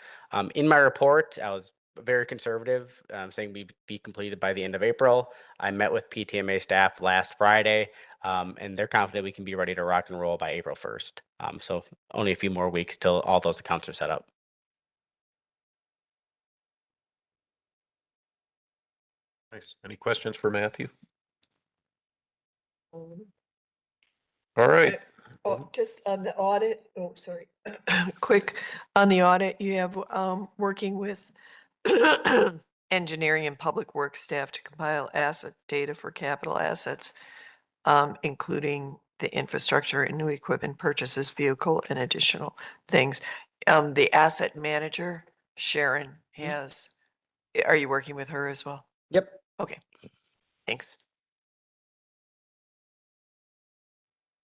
In my report, I was very conservative, saying we'd be completed by the end of April. I met with PTMA staff last Friday, and they're confident we can be ready to rock and roll by April 1st. So only a few more weeks till all those accounts are set up. Nice. Any questions for Matthew? All right. Oh, just on the audit, oh, sorry, quick, on the audit, you have working with engineering and public works staff to compile asset data for capital assets, including the infrastructure and new equipment purchases, vehicle and additional things. The asset manager, Sharon, has, are you working with her as well? Yep. Okay, thanks.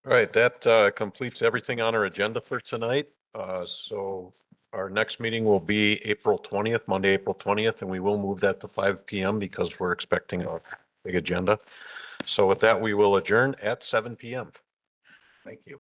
All right, that completes everything on our agenda for tonight. So our next meeting will be April 20th, Monday, April 20th, and we will move that to 5 p.m. because we're expecting a big agenda. So with that, we will adjourn at 7 p.m. Thank you.